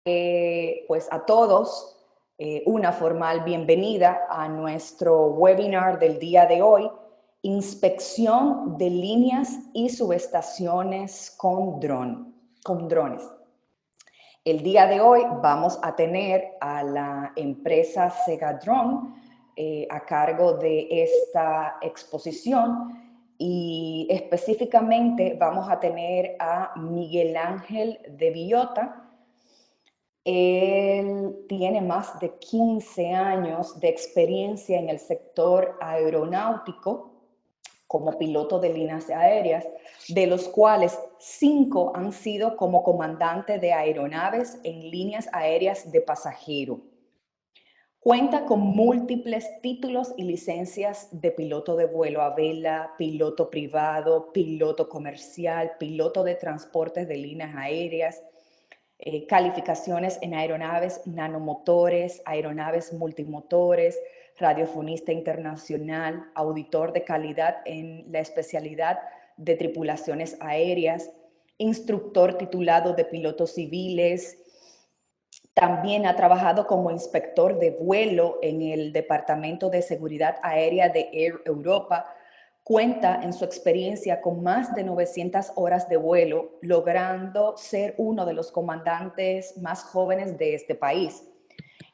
Pues a todos una formal bienvenida a nuestro webinar del día de hoy, Inspección de líneas y subestaciones con drones. El día de hoy vamos a tener a la empresa Segadrone a cargo de esta exposición y específicamente vamos a tener a Miguel Ángel de Villota. Él tiene más de 15 años de experiencia en el sector aeronáutico como piloto de líneas aéreas, de los cuales 5 han sido como comandante de aeronaves en líneas aéreas de pasajero. Cuenta con múltiples títulos y licencias de piloto de vuelo a vela, piloto privado, piloto comercial, piloto de transportes de líneas aéreas, calificaciones en aeronaves nanomotores, aeronaves multimotores, radiofonista internacional, auditor de calidad en la especialidad de tripulaciones aéreas, instructor titulado de pilotos civiles. También ha trabajado como inspector de vuelo en el Departamento de Seguridad Aérea de Air Europa. Cuenta en su experiencia con más de 900 horas de vuelo, logrando ser uno de los comandantes más jóvenes de este país.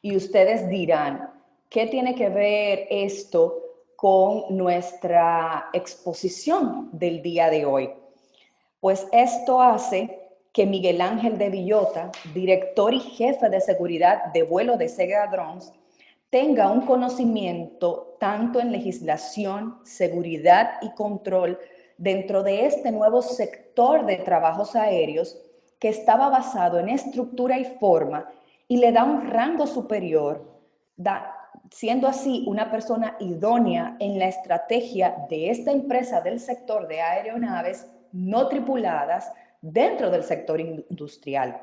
Y ustedes dirán, ¿qué tiene que ver esto con nuestra exposición del día de hoy? Pues esto hace que Miguel Ángel de Villota, director y jefe de seguridad de vuelo de Segadrone, tenga un conocimiento tanto en legislación, seguridad y control dentro de este nuevo sector de trabajos aéreos que estaba basado en estructura y forma y le da un rango superior, siendo así una persona idónea en la estrategia de esta empresa del sector de aeronaves no tripuladas dentro del sector industrial.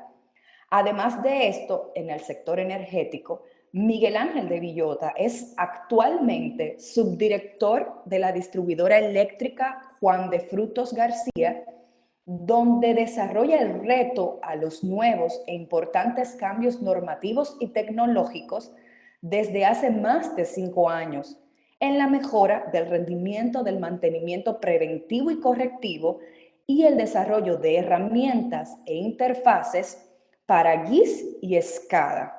Además de esto, en el sector energético, Miguel Ángel de Villota es actualmente subdirector de la distribuidora eléctrica Juan de Frutos García, donde desarrolla el reto a los nuevos e importantes cambios normativos y tecnológicos desde hace más de 5 años en la mejora del rendimiento del mantenimiento preventivo y correctivo y el desarrollo de herramientas e interfaces para GIS y SCADA.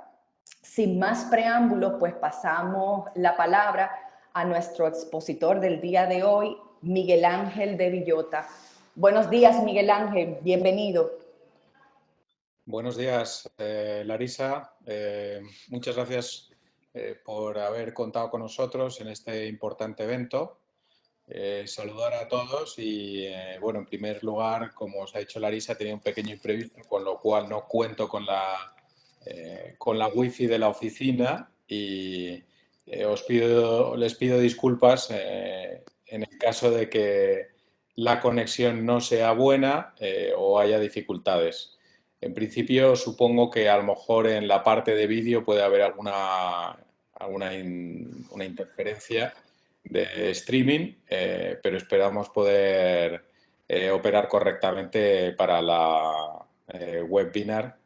Sin más preámbulo, pues pasamos la palabra a nuestro expositor del día de hoy, Miguel Ángel de Villota. Buenos días, Miguel Ángel, bienvenido. Buenos días, Larisa. Muchas gracias por haber contado con nosotros en este importante evento. Saludar a todos y, bueno, en primer lugar, como os ha dicho Larisa, tenía un pequeño imprevisto, con lo cual no cuento con la wifi de la oficina y les pido disculpas en el caso de que la conexión no sea buena o haya dificultades. En principio, supongo que a lo mejor en la parte de vídeo puede haber una interferencia de streaming, pero esperamos poder operar correctamente para la webinar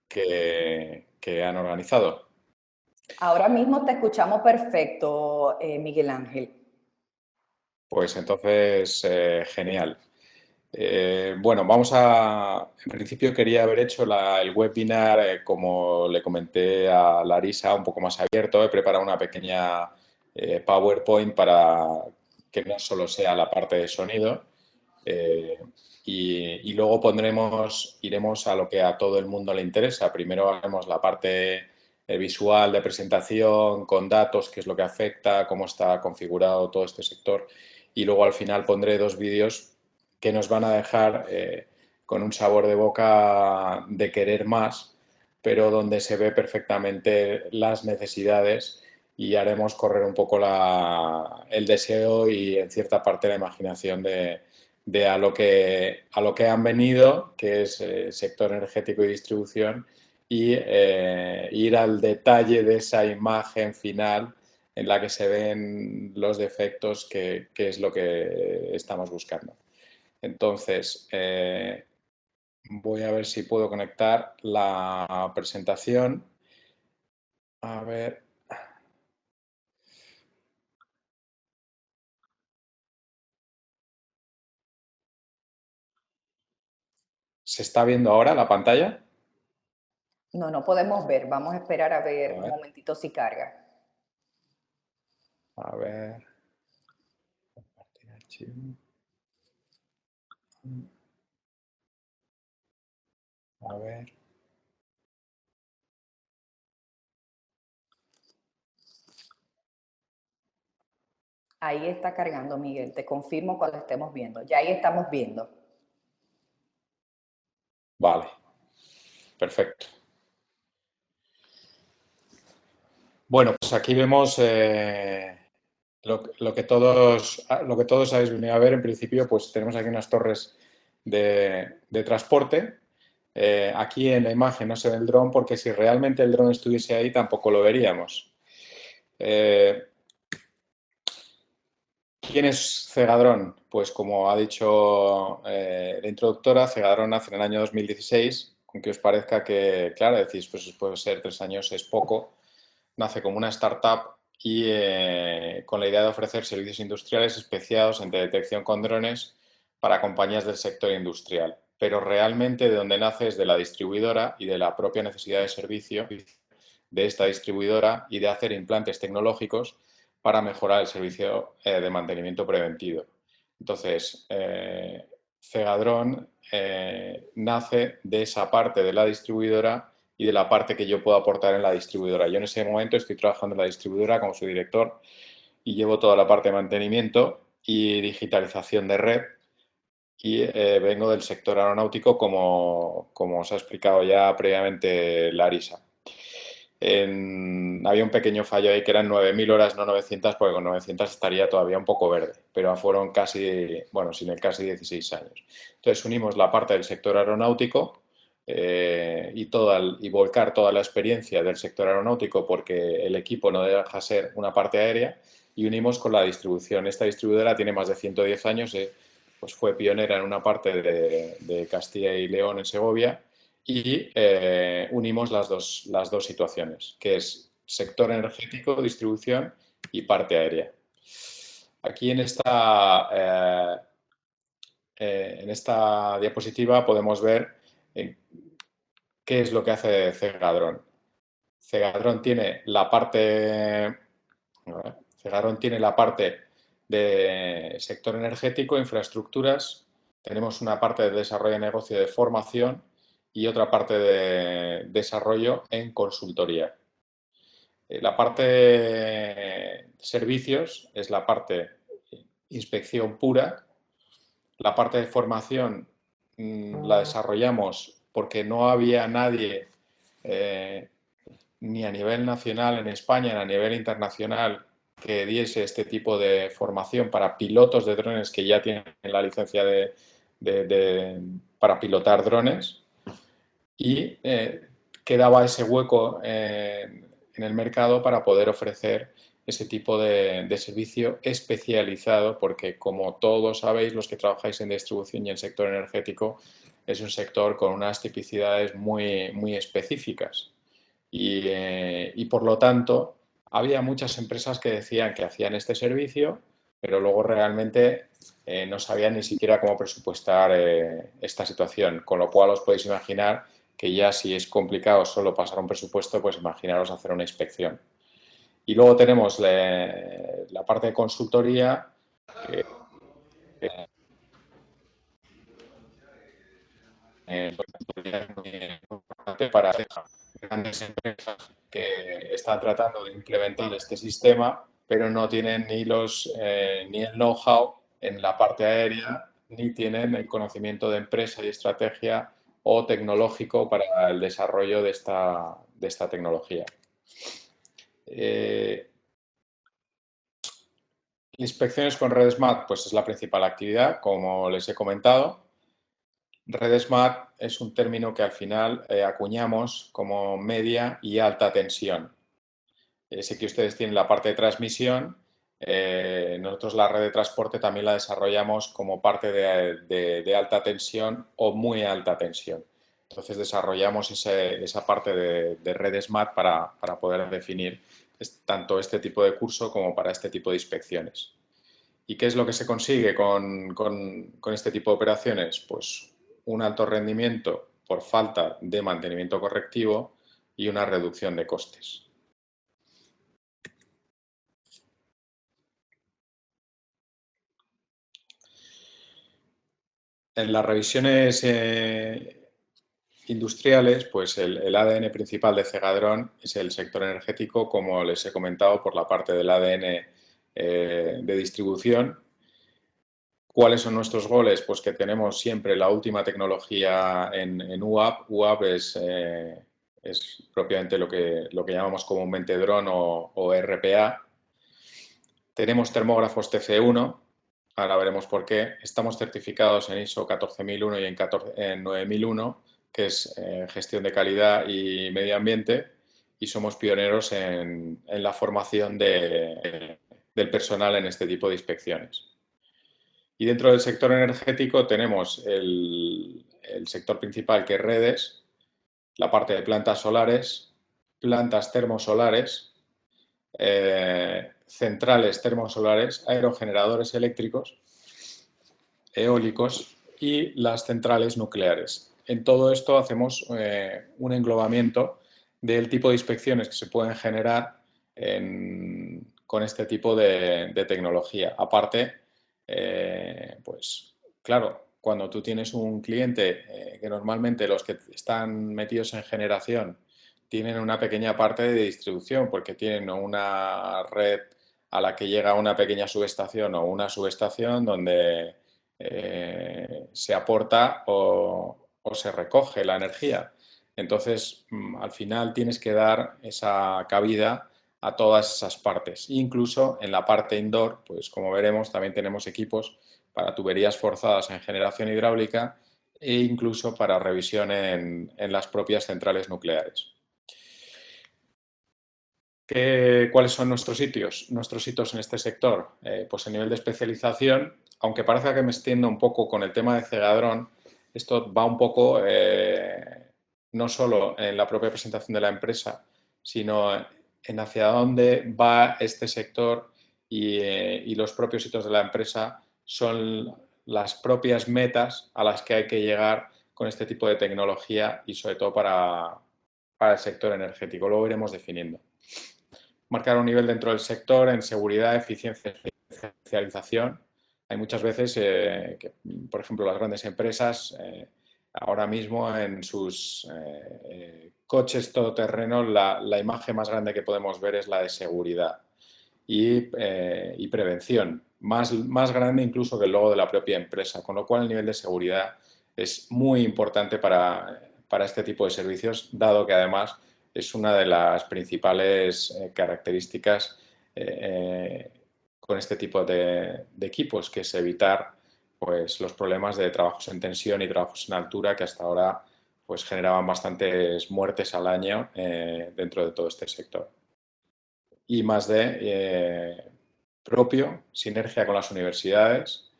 que han organizado. Ahora mismo te escuchamos perfecto, Miguel Ángel. Pues entonces, genial. Bueno, en principio quería haber hecho el webinar, como le comenté a Larisa, un poco más abierto. He preparado una pequeña PowerPoint para que no solo sea la parte de sonido. eh, y luego iremos a lo que a todo el mundo le interesa. Primero haremos la parte visual de presentación con datos, qué es lo que afecta, cómo está configurado todo este sector. Y luego al final pondré 2 vídeos que nos van a dejar con un sabor de boca de querer más, pero donde se ve perfectamente las necesidades y haremos correr un poco el deseo y en cierta parte la imaginación de a lo que han venido, que es sector energético y distribución, y ir al detalle de esa imagen final en la que se ven los defectos, que es lo que estamos buscando. Entonces, Voy a ver si puedo conectar la presentación. A ver. ¿Se está viendo ahora la pantalla? No, no podemos ver. Vamos a esperar a A ver un ver, momentito si carga. a ver. Compartir archivo. A ver. Ahí está cargando, Miguel. Te confirmo cuando estemos viendo. Ya ahí estamos viendo. Vale, perfecto. Bueno, pues aquí vemos lo que todos habéis venido a ver. En principio, pues tenemos aquí unas torres de transporte. Aquí en la imagen no se ve el dron porque si realmente el dron estuviese ahí tampoco lo veríamos. Eh, ¿Quién es Cegadrón? Pues como ha dicho la introductora, Cegadrón nace en el año 2016, aunque os parezca que, claro, decís, pues puede ser 3 años, es poco. Nace como una startup y con la idea de ofrecer servicios industriales especiados en detección con drones para compañías del sector industrial. Pero realmente de donde nace es de la distribuidora y de la propia necesidad de servicio de esta distribuidora y de hacer implantes tecnológicos para mejorar el servicio de mantenimiento preventivo. Entonces, Cegadrón nace de esa parte de la distribuidora y de la parte que yo puedo aportar en la distribuidora. Yo en ese momento estoy trabajando en la distribuidora como su director y llevo toda la parte de mantenimiento y digitalización de red y vengo del sector aeronáutico como os ha explicado ya previamente Larisa. Había un pequeño fallo ahí que eran 9.000 horas, no 900, porque con 900 estaría todavía un poco verde, pero fueron casi, bueno, sin el casi 16 años. Entonces unimos la parte del sector aeronáutico y volcar toda la experiencia del sector aeronáutico porque el equipo no deja ser una parte aérea y unimos con la distribución. Esta distribuidora tiene más de 110 años, pues fue pionera en una parte de Castilla y León en Segovia y unimos las dos situaciones, que es sector energético, distribución y parte aérea. Aquí en esta diapositiva podemos ver qué es lo que hace Cegadrón. Cegadrón tiene la parte, Cegadrón tiene la parte de sector energético, infraestructuras, tenemos una parte de desarrollo de negocio de formación y otra parte de desarrollo en consultoría. La parte de servicios es la parte inspección pura. La parte de formación la desarrollamos porque no había nadie ni a nivel nacional en España ni a nivel internacional que diese este tipo de formación para pilotos de drones que ya tienen la licencia para pilotar drones y quedaba ese hueco en el mercado para poder ofrecer ese tipo de servicio especializado, porque como todos sabéis, los que trabajáis en distribución y en sector energético, es un sector con unas tipicidades muy específicas. Y por lo tanto, había muchas empresas que decían que hacían este servicio, pero luego realmente no sabían ni siquiera cómo presupuestar esta situación, con lo cual os podéis imaginar que ya si es complicado solo pasar un presupuesto, pues imaginaros hacer una inspección. Y luego tenemos la parte de consultoría, que es muy importante para grandes empresas que están tratando de implementar este sistema, pero no tienen ni el know-how en la parte aérea, ni tienen el conocimiento de empresa y estrategia o tecnológico para el desarrollo de esta tecnología. Inspecciones con RedSmart, pues es la principal actividad, como les he comentado. RedSmart es un término que al final acuñamos como media y alta tensión. Sé que ustedes tienen la parte de transmisión nosotros la red de transporte también la desarrollamos como parte de alta tensión o muy alta tensión. Entonces desarrollamos esa parte de red SMART para poder definir tanto este tipo de curso como para este tipo de inspecciones. ¿Y qué es lo que se consigue con este tipo de operaciones? Pues un alto rendimiento por falta de mantenimiento correctivo y una reducción de costes. En las revisiones industriales, pues el ADN principal de Cegadrón es el sector energético, como les he comentado, por la parte del ADN de distribución. ¿Cuáles son nuestros goles? Pues que tenemos siempre la última tecnología en UAP. UAP es propiamente lo que llamamos comúnmente dron o RPA. Tenemos termógrafos TC1, ahora veremos por qué. Estamos certificados en ISO 14001 y en 9001, que es gestión de calidad y medio ambiente, y somos pioneros en la formación del personal en este tipo de inspecciones. Y dentro del sector energético tenemos el sector principal, que es redes, la parte de plantas solares, plantas termosolares, centrales termosolares, aerogeneradores eléctricos, eólicos y las centrales nucleares. En todo esto hacemos un englobamiento del tipo de inspecciones que se pueden generar con este tipo de tecnología. Aparte, pues claro, cuando tú tienes un cliente que normalmente los que están metidos en generación tienen una pequeña parte de distribución porque tienen una red a la que llega una pequeña subestación o una subestación donde se aporta o se recoge la energía. Entonces, al final tienes que dar esa cabida a todas esas partes. Incluso en la parte indoor, pues como veremos, también tenemos equipos para tuberías forzadas en generación hidráulica e incluso para revisión en las propias centrales nucleares. ¿Cuáles son nuestros sitios? Nuestros hitos en este sector, pues a nivel de especialización, aunque parezca que me extiendo un poco con el tema de Cegadrón, esto va un poco no solo en la propia presentación de la empresa, sino en hacia dónde va este sector y los propios hitos de la empresa son las propias metas a las que hay que llegar con este tipo de tecnología y sobre todo para el sector energético. Luego iremos definiendo. Marcar un nivel dentro del sector en seguridad, eficiencia y especialización. Hay muchas veces que, por ejemplo, las grandes empresas ahora mismo en sus coches todoterreno la imagen más grande que podemos ver es la de seguridad y prevención, más grande incluso que el logo de la propia empresa, con lo cual el nivel de seguridad es muy importante para este tipo de servicios, dado que además es una de las principales características con este tipo de equipos, que es evitar pues, los problemas de trabajos en tensión y trabajos en altura que hasta ahora pues, generaban bastantes muertes al año dentro de todo este sector. Y más de propio, sinergia con las universidades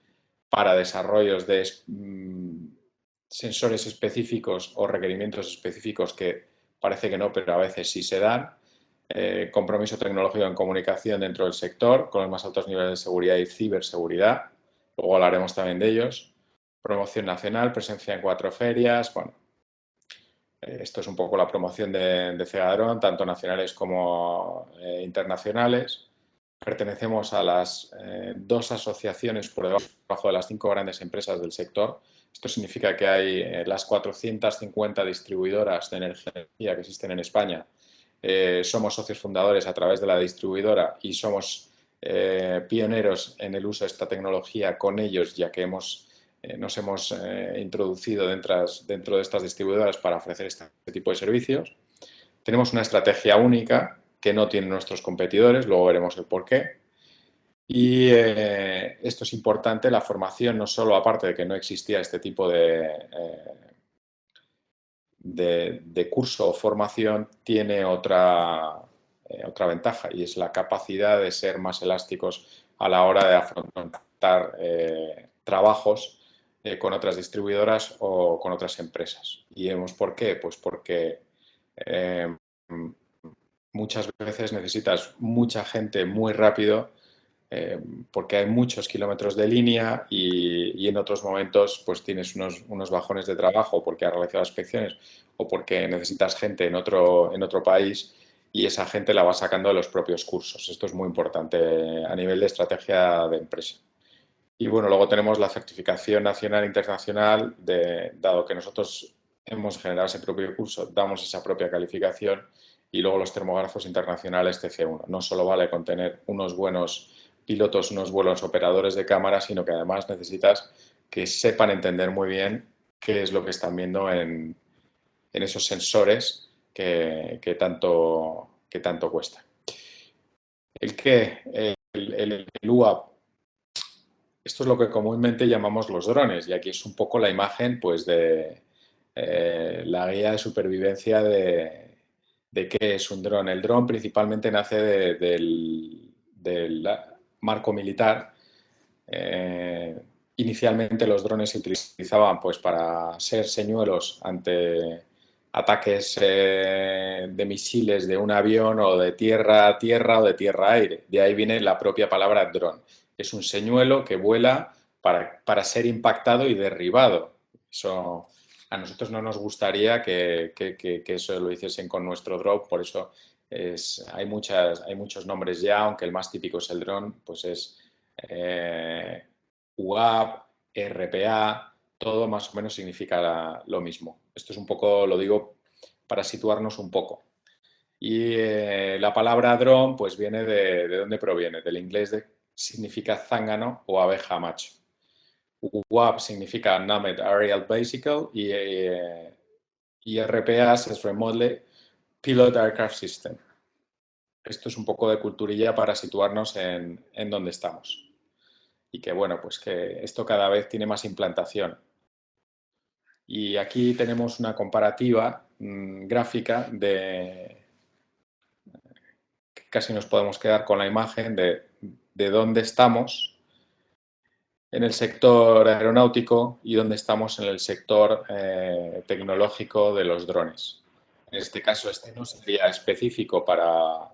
para desarrollos de sensores específicos o requerimientos específicos que parece que no, pero a veces sí se dan. Compromiso tecnológico en comunicación dentro del sector con los más altos niveles de seguridad y ciberseguridad. Luego hablaremos también de ellos. Promoción nacional, presencia en 4 ferias. Bueno, esto es un poco la promoción de Cegadrón, tanto nacionales como internacionales. Pertenecemos a las 2 asociaciones por debajo de las 5 grandes empresas del sector. Esto significa que hay las 450 distribuidoras de energía que existen en España. Somos socios fundadores a través de la distribuidora y somos pioneros en el uso de esta tecnología con ellos, ya que nos hemos introducido dentro de estas distribuidoras para ofrecer este tipo de servicios. Tenemos una estrategia única que no tienen nuestros competidores, luego veremos el porqué. Y esto es importante, la formación, no solo aparte de que no existía este tipo de curso o formación, tiene otra otra ventaja, y es la capacidad de ser más elásticos a la hora de afrontar trabajos con otras distribuidoras o con otras empresas. ¿Y vemos por qué? Pues porque muchas veces necesitas mucha gente muy rápido porque hay muchos kilómetros de línea y en otros momentos pues tienes unos bajones de trabajo porque has realizado inspecciones o porque necesitas gente en otro país y esa gente la vas sacando de los propios cursos. Esto es muy importante a nivel de estrategia de empresa. Y bueno, luego tenemos la certificación nacional e internacional, dado que nosotros hemos generado ese propio curso, damos esa propia calificación y luego los termógrafos internacionales TC1. No solo vale con tener unos buenos pilotos, unos buenos operadores de cámara, sino que además necesitas que sepan entender muy bien qué es lo que están viendo en esos sensores que tanto cuesta. El UAP, esto es lo que comúnmente llamamos los drones, y aquí es un poco la imagen pues, de la guía de supervivencia de qué es un dron. El dron principalmente nace del marco militar. Inicialmente los drones se utilizaban pues, para ser señuelos ante ataques de misiles de un avión o de tierra a tierra o de tierra a aire. De ahí viene la propia palabra dron. Es un señuelo que vuela para ser impactado y derribado. Eso, a nosotros no nos gustaría que eso lo hiciesen con nuestro drone, por eso hay muchos nombres ya, aunque el más típico es el dron, pues es UAP, RPA, todo más o menos significa lo mismo. Esto es un poco, lo digo para situarnos un poco. Y la palabra dron pues viene ¿de dónde proviene? Del inglés significa zángano o abeja macho. UAP significa Unmanned Aerial Vehicle y RPAS es Remotely Pilot Aircraft System. Esto es un poco de culturilla para situarnos en dónde estamos. Y que bueno, pues que esto cada vez tiene más implantación. Y aquí tenemos una comparativa gráfica de que casi nos podemos quedar con la imagen de dónde estamos en el sector aeronáutico y dónde estamos en el sector tecnológico de los drones. En este caso, este no sería específico para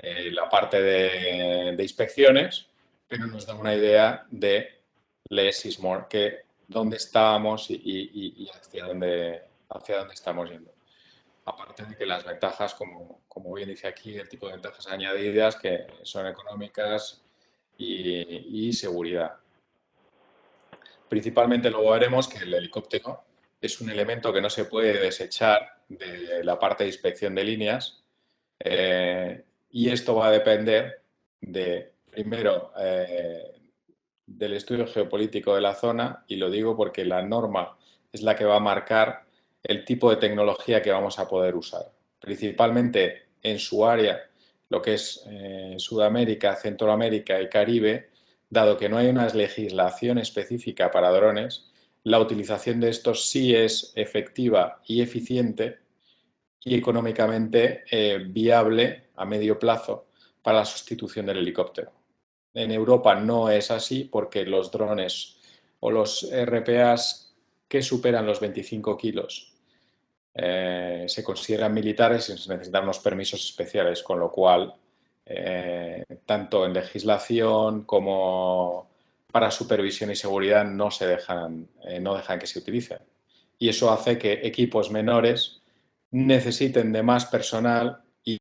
la parte de inspecciones, pero nos da una idea de less is more, que dónde estábamos y hacia dónde estamos yendo. Aparte de que las ventajas, como bien dice aquí, el tipo de ventajas añadidas que son económicas y seguridad. Principalmente luego veremos que el helicóptero es un elemento que no se puede desechar de la parte de inspección de líneas y esto va a depender primero, del estudio geopolítico de la zona, y lo digo porque la norma es la que va a marcar el tipo de tecnología que vamos a poder usar. Principalmente en su área, lo que es Sudamérica, Centroamérica y Caribe, dado que no hay una legislación específica para drones, la utilización de estos sí es efectiva y eficiente y económicamente viable a medio plazo para la sustitución del helicóptero. En Europa no es así porque los drones o los RPAs que superan los 25 kilos se consideran militares y se necesitan unos permisos especiales, con lo cual, tanto en legislación como para supervisión y seguridad no dejan que se utilicen. Y eso hace que equipos menores necesiten de más personal y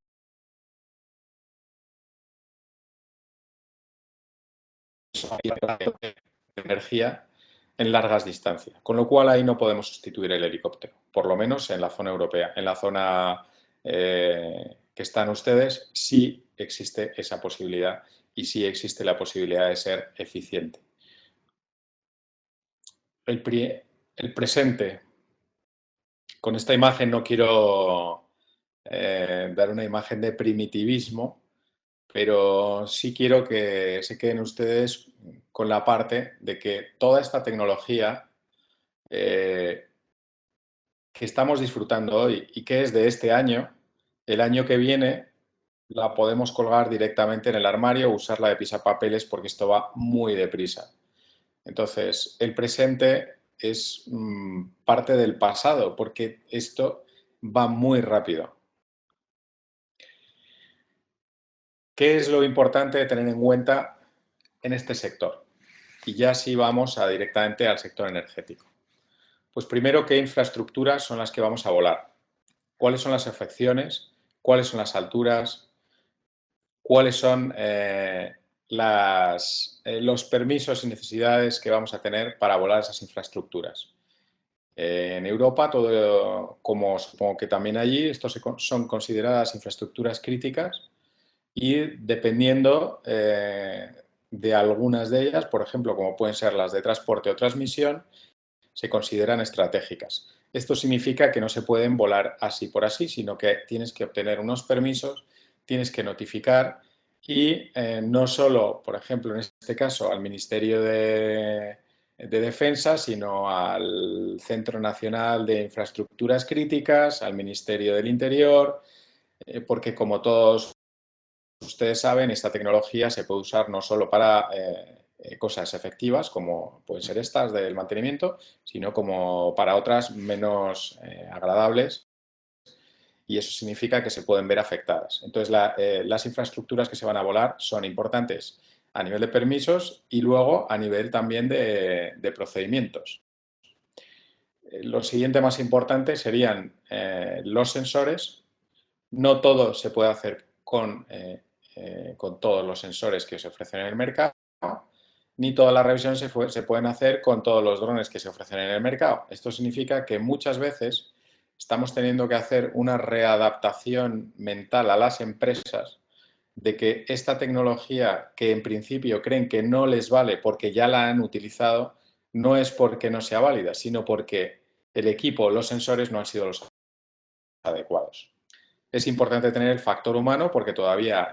energía en largas distancias, con lo cual ahí no podemos sustituir el helicóptero, por lo menos en la zona europea. En la zona que están ustedes sí existe esa posibilidad y sí existe la posibilidad de ser eficiente. El presente. Con esta imagen no quiero dar una imagen de primitivismo, pero sí quiero que se queden ustedes con la parte de que toda esta tecnología que estamos disfrutando hoy y que es de este año, el año que viene la podemos colgar directamente en el armario o usarla de pisapapeles porque esto va muy deprisa. Entonces, el presente es parte del pasado porque esto va muy rápido. ¿Qué es lo importante de tener en cuenta en este sector? Y ya sí vamos directamente al sector energético. Pues primero, ¿qué infraestructuras son las que vamos a volar? ¿Cuáles son las afecciones? ¿Cuáles son las alturas? ¿Cuáles son los permisos y necesidades que vamos a tener para volar esas infraestructuras? En Europa, todo, como supongo que también allí, estos son consideradas infraestructuras críticas y dependiendo de algunas de ellas, por ejemplo, como pueden ser las de transporte o transmisión, se consideran estratégicas. Esto significa que no se pueden volar así por así, sino que tienes que obtener unos permisos, tienes que notificar y no solo, por ejemplo, en este caso, al Ministerio de Defensa, sino al Centro Nacional de Infraestructuras Críticas, al Ministerio del Interior, porque como todos ustedes saben, esta tecnología se puede usar no solo para cosas efectivas, como pueden ser estas del mantenimiento, sino como para otras menos agradables, y eso significa que se pueden ver afectadas. Entonces, las infraestructuras que se van a volar son importantes a nivel de permisos y luego a nivel también de procedimientos. Lo siguiente más importante serían los sensores. No todo se puede hacer con todos los sensores que se ofrecen en el mercado, ni todas las revisiones se pueden hacer con todos los drones que se ofrecen en el mercado. Esto significa que muchas veces estamos teniendo que hacer una readaptación mental a las empresas de que esta tecnología que en principio creen que no les vale porque ya la han utilizado, no es porque no sea válida, sino porque el equipo, los sensores no han sido los adecuados. Es importante tener el factor humano porque todavía,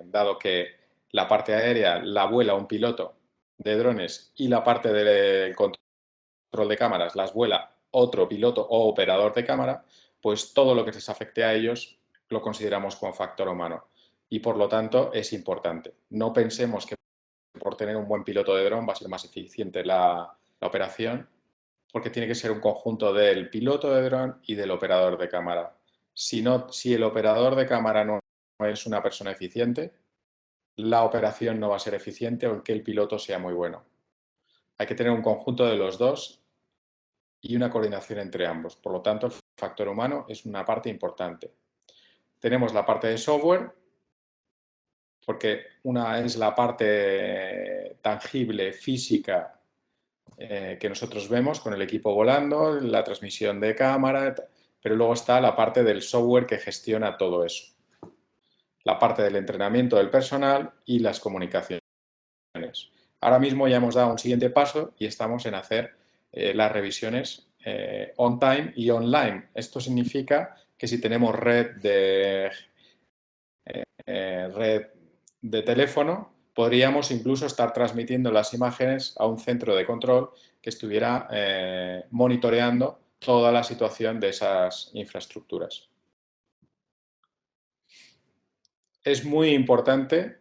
dado que la parte aérea la vuela un piloto de drones y la parte del control de cámaras las vuela otro piloto o operador de cámara, pues todo lo que les afecte a ellos lo consideramos como factor humano y por lo tanto es importante. No pensemos que por tener un buen piloto de dron va a ser más eficiente la operación, porque tiene que ser un conjunto del piloto de dron y del operador de cámara. Si el operador de cámara no es una persona eficiente, la operación no va a ser eficiente aunque el piloto sea muy bueno. Hay que tener un conjunto de los dos y una coordinación entre ambos. Por lo tanto, el factor humano es una parte importante. Tenemos la parte de software, porque una es la parte tangible, física, que nosotros vemos con el equipo volando, la transmisión de cámara, pero luego está la parte del software que gestiona todo eso. La parte del entrenamiento del personal y las comunicaciones. Ahora mismo ya hemos dado un siguiente paso y estamos en hacer las revisiones on time y online. Esto significa que si tenemos red de teléfono, podríamos incluso estar transmitiendo las imágenes a un centro de control que estuviera monitoreando toda la situación de esas infraestructuras. Es muy importante,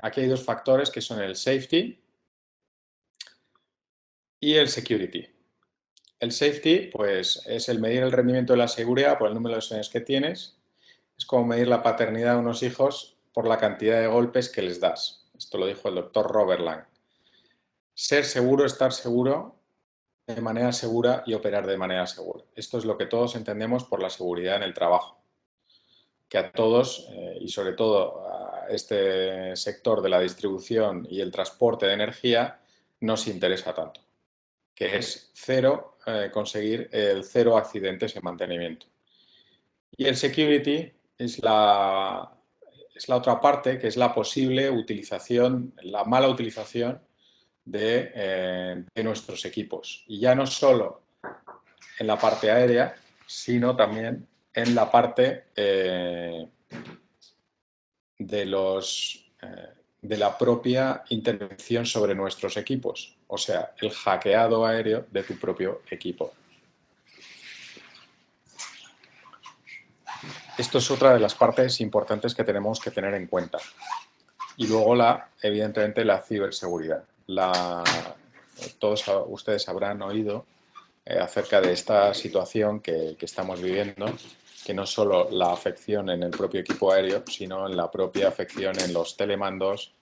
aquí hay dos factores que son el safety y el security. El safety, pues, es el medir el rendimiento de la seguridad por el número de sesiones que tienes. Es como medir la paternidad de unos hijos por la cantidad de golpes que les das. Esto lo dijo el doctor Robert Lang. Ser seguro, estar seguro de manera segura y operar de manera segura. Esto es lo que todos entendemos por la seguridad en el trabajo, que a todos, y sobre todo a este sector de la distribución y el transporte de energía, nos interesa tanto, que es conseguir el cero accidentes en mantenimiento. Y el security es la otra parte, que es la posible utilización, la mala utilización de nuestros equipos. Y ya no solo en la parte aérea, sino también en la parte de la propia intervención sobre nuestros equipos, o sea, el hackeado aéreo de tu propio equipo. Esto es otra de las partes importantes que tenemos que tener en cuenta. Y luego, evidentemente, la ciberseguridad. Todos ustedes habrán oído acerca de esta situación que estamos viviendo, que no solo la afección en el propio equipo aéreo, sino en la propia afección en los telemandos,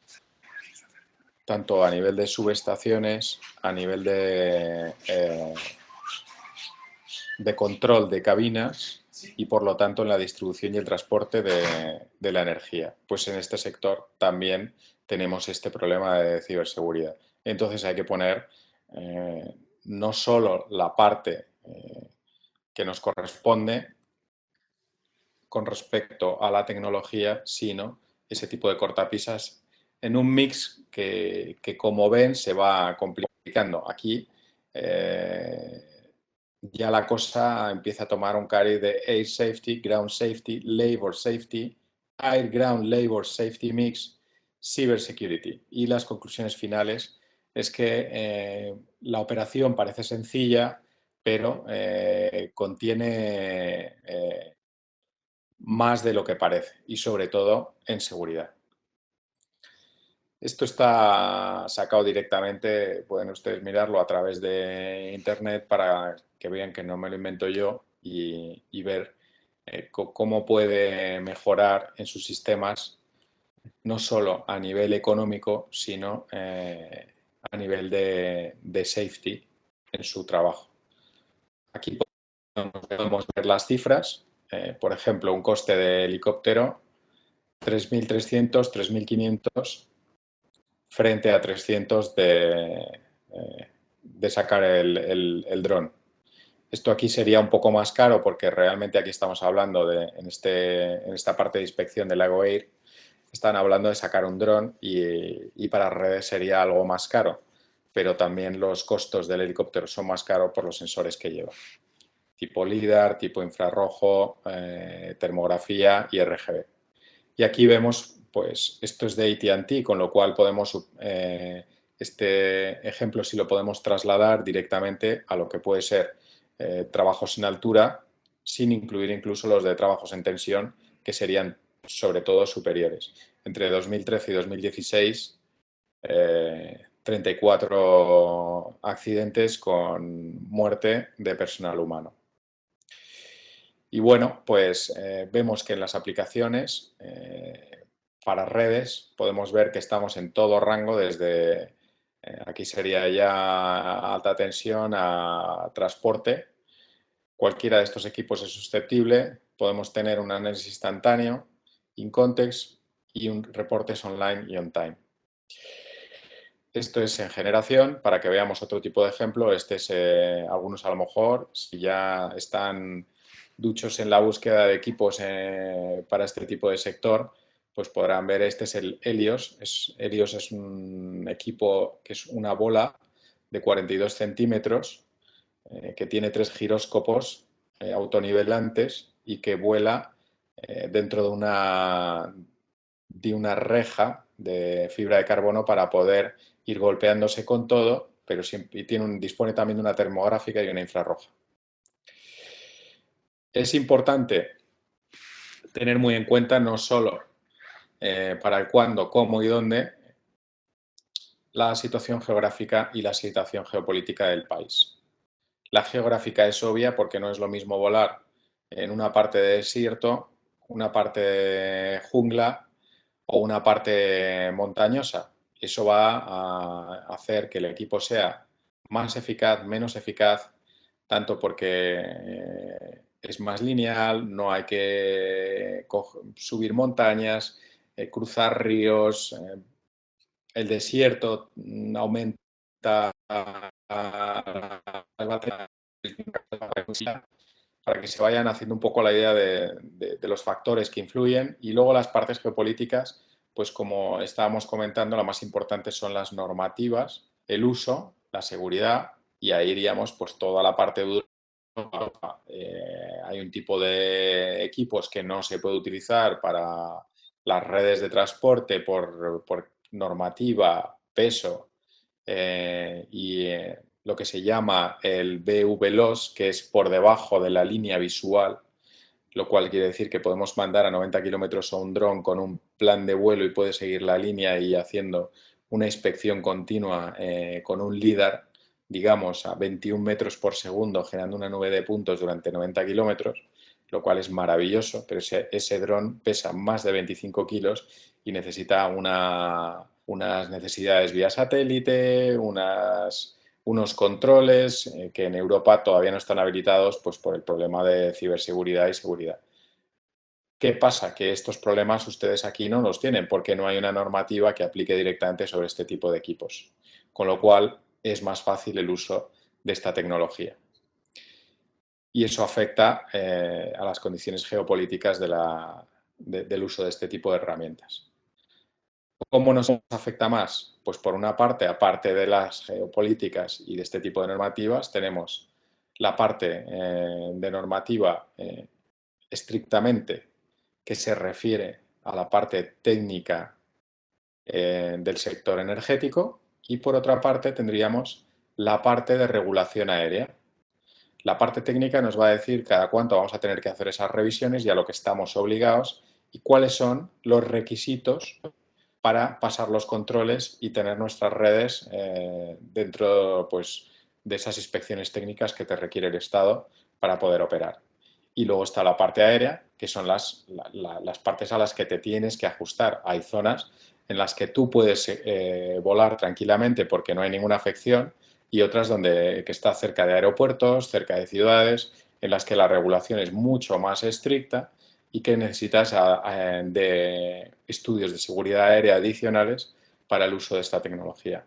tanto a nivel de subestaciones, a nivel de control de cabinas y por lo tanto en la distribución y el transporte de la energía. Pues en este sector también tenemos este problema de ciberseguridad. Entonces hay que poner no solo la parte que nos corresponde con respecto a la tecnología, sino ese tipo de cortapisas en un mix que como ven, se va complicando. Aquí ya la cosa empieza a tomar un cariz de Air Safety, Ground Safety, Labor Safety, Air Ground Labor Safety Mix, Cyber Security. Y las conclusiones finales es que la operación parece sencilla, pero contiene más de lo que parece y sobre todo en seguridad. Esto está sacado directamente, pueden ustedes mirarlo a través de internet para que vean que no me lo invento yo y ver cómo puede mejorar en sus sistemas, no solo a nivel económico, sino a nivel de safety en su trabajo. Aquí podemos ver las cifras, por ejemplo, un coste de helicóptero 3.300, 3.500 frente a 300 de sacar el dron. Esto aquí sería un poco más caro porque realmente aquí estamos hablando en esta parte de inspección del Lago Air, están hablando de sacar un dron y para redes sería algo más caro, pero también los costos del helicóptero son más caros por los sensores que lleva, tipo LIDAR, tipo infrarrojo, termografía y RGB. Y aquí vemos, pues esto es de AT&T, con lo cual podemos, este ejemplo sí lo podemos trasladar directamente a lo que puede ser trabajos en altura, sin incluir incluso los de trabajos en tensión, que serían sobre todo superiores. Entre 2013 y 2016, 34 accidentes con muerte de personal humano. Y bueno, pues vemos que en las aplicaciones para redes podemos ver que estamos en todo rango, desde aquí sería ya alta tensión a transporte. Cualquiera de estos equipos es susceptible. Podemos tener un análisis instantáneo, in context y un reportes online y on time. Esto es en generación, para que veamos otro tipo de ejemplo. Este es, algunos a lo mejor, si ya están duchos en la búsqueda de equipos para este tipo de sector, pues podrán ver, este es el Helios. Helios es un equipo que es una bola de 42 centímetros que tiene 3 giróscopos autonivelantes y que vuela dentro de una reja de fibra de carbono para poder ir golpeándose con todo, pero dispone también de una termográfica y una infrarroja. Es importante tener muy en cuenta no solo para el cuándo, cómo y dónde, la situación geográfica y la situación geopolítica del país. La geográfica es obvia porque no es lo mismo volar en una parte de desierto, una parte de jungla o una parte montañosa. Eso va a hacer que el equipo sea más eficaz, menos eficaz, tanto porque es más lineal, no hay que subir montañas, cruzar ríos, el desierto aumenta para que se vayan haciendo un poco la idea de los factores que influyen. Y luego las partes geopolíticas, pues como estábamos comentando, la más importante son las normativas, el uso, la seguridad, y ahí iríamos pues toda la parte de Europa. Hay un tipo de equipos que no se puede utilizar para las redes de transporte por normativa, peso y lo que se llama el BVLOS, que es por debajo de la línea visual. lo cual quiere decir que podemos mandar a 90 kilómetros a un dron con un plan de vuelo y puede seguir la línea y haciendo una inspección continua con un LiDAR, digamos, a 21 metros por segundo, generando una nube de puntos durante 90 kilómetros, lo cual es maravilloso, pero ese dron pesa más de 25 kilos y necesita unas necesidades vía satélite, unos controles que en Europa todavía no están habilitados pues, por el problema de ciberseguridad y seguridad. ¿Qué pasa? Que estos problemas ustedes aquí no los tienen porque no hay una normativa que aplique directamente sobre este tipo de equipos, con lo cual es más fácil el uso de esta tecnología. Y eso afecta a las condiciones geopolíticas del uso de este tipo de herramientas. ¿Cómo nos afecta más? Pues por una parte, aparte de las geopolíticas y de este tipo de normativas, tenemos la parte de normativa estrictamente que se refiere a la parte técnica del sector energético y por otra parte tendríamos la parte de regulación aérea. La parte técnica nos va a decir cada cuánto vamos a tener que hacer esas revisiones y a lo que estamos obligados y cuáles son los requisitos para pasar los controles y tener nuestras redes dentro pues, de esas inspecciones técnicas que te requiere el Estado para poder operar. Y luego está la parte aérea, que son las partes a las que te tienes que ajustar. Hay zonas en las que tú puedes volar tranquilamente porque no hay ninguna afección y otras que está cerca de aeropuertos, cerca de ciudades, en las que la regulación es mucho más estricta y que necesitas de estudios de seguridad aérea adicionales para el uso de esta tecnología.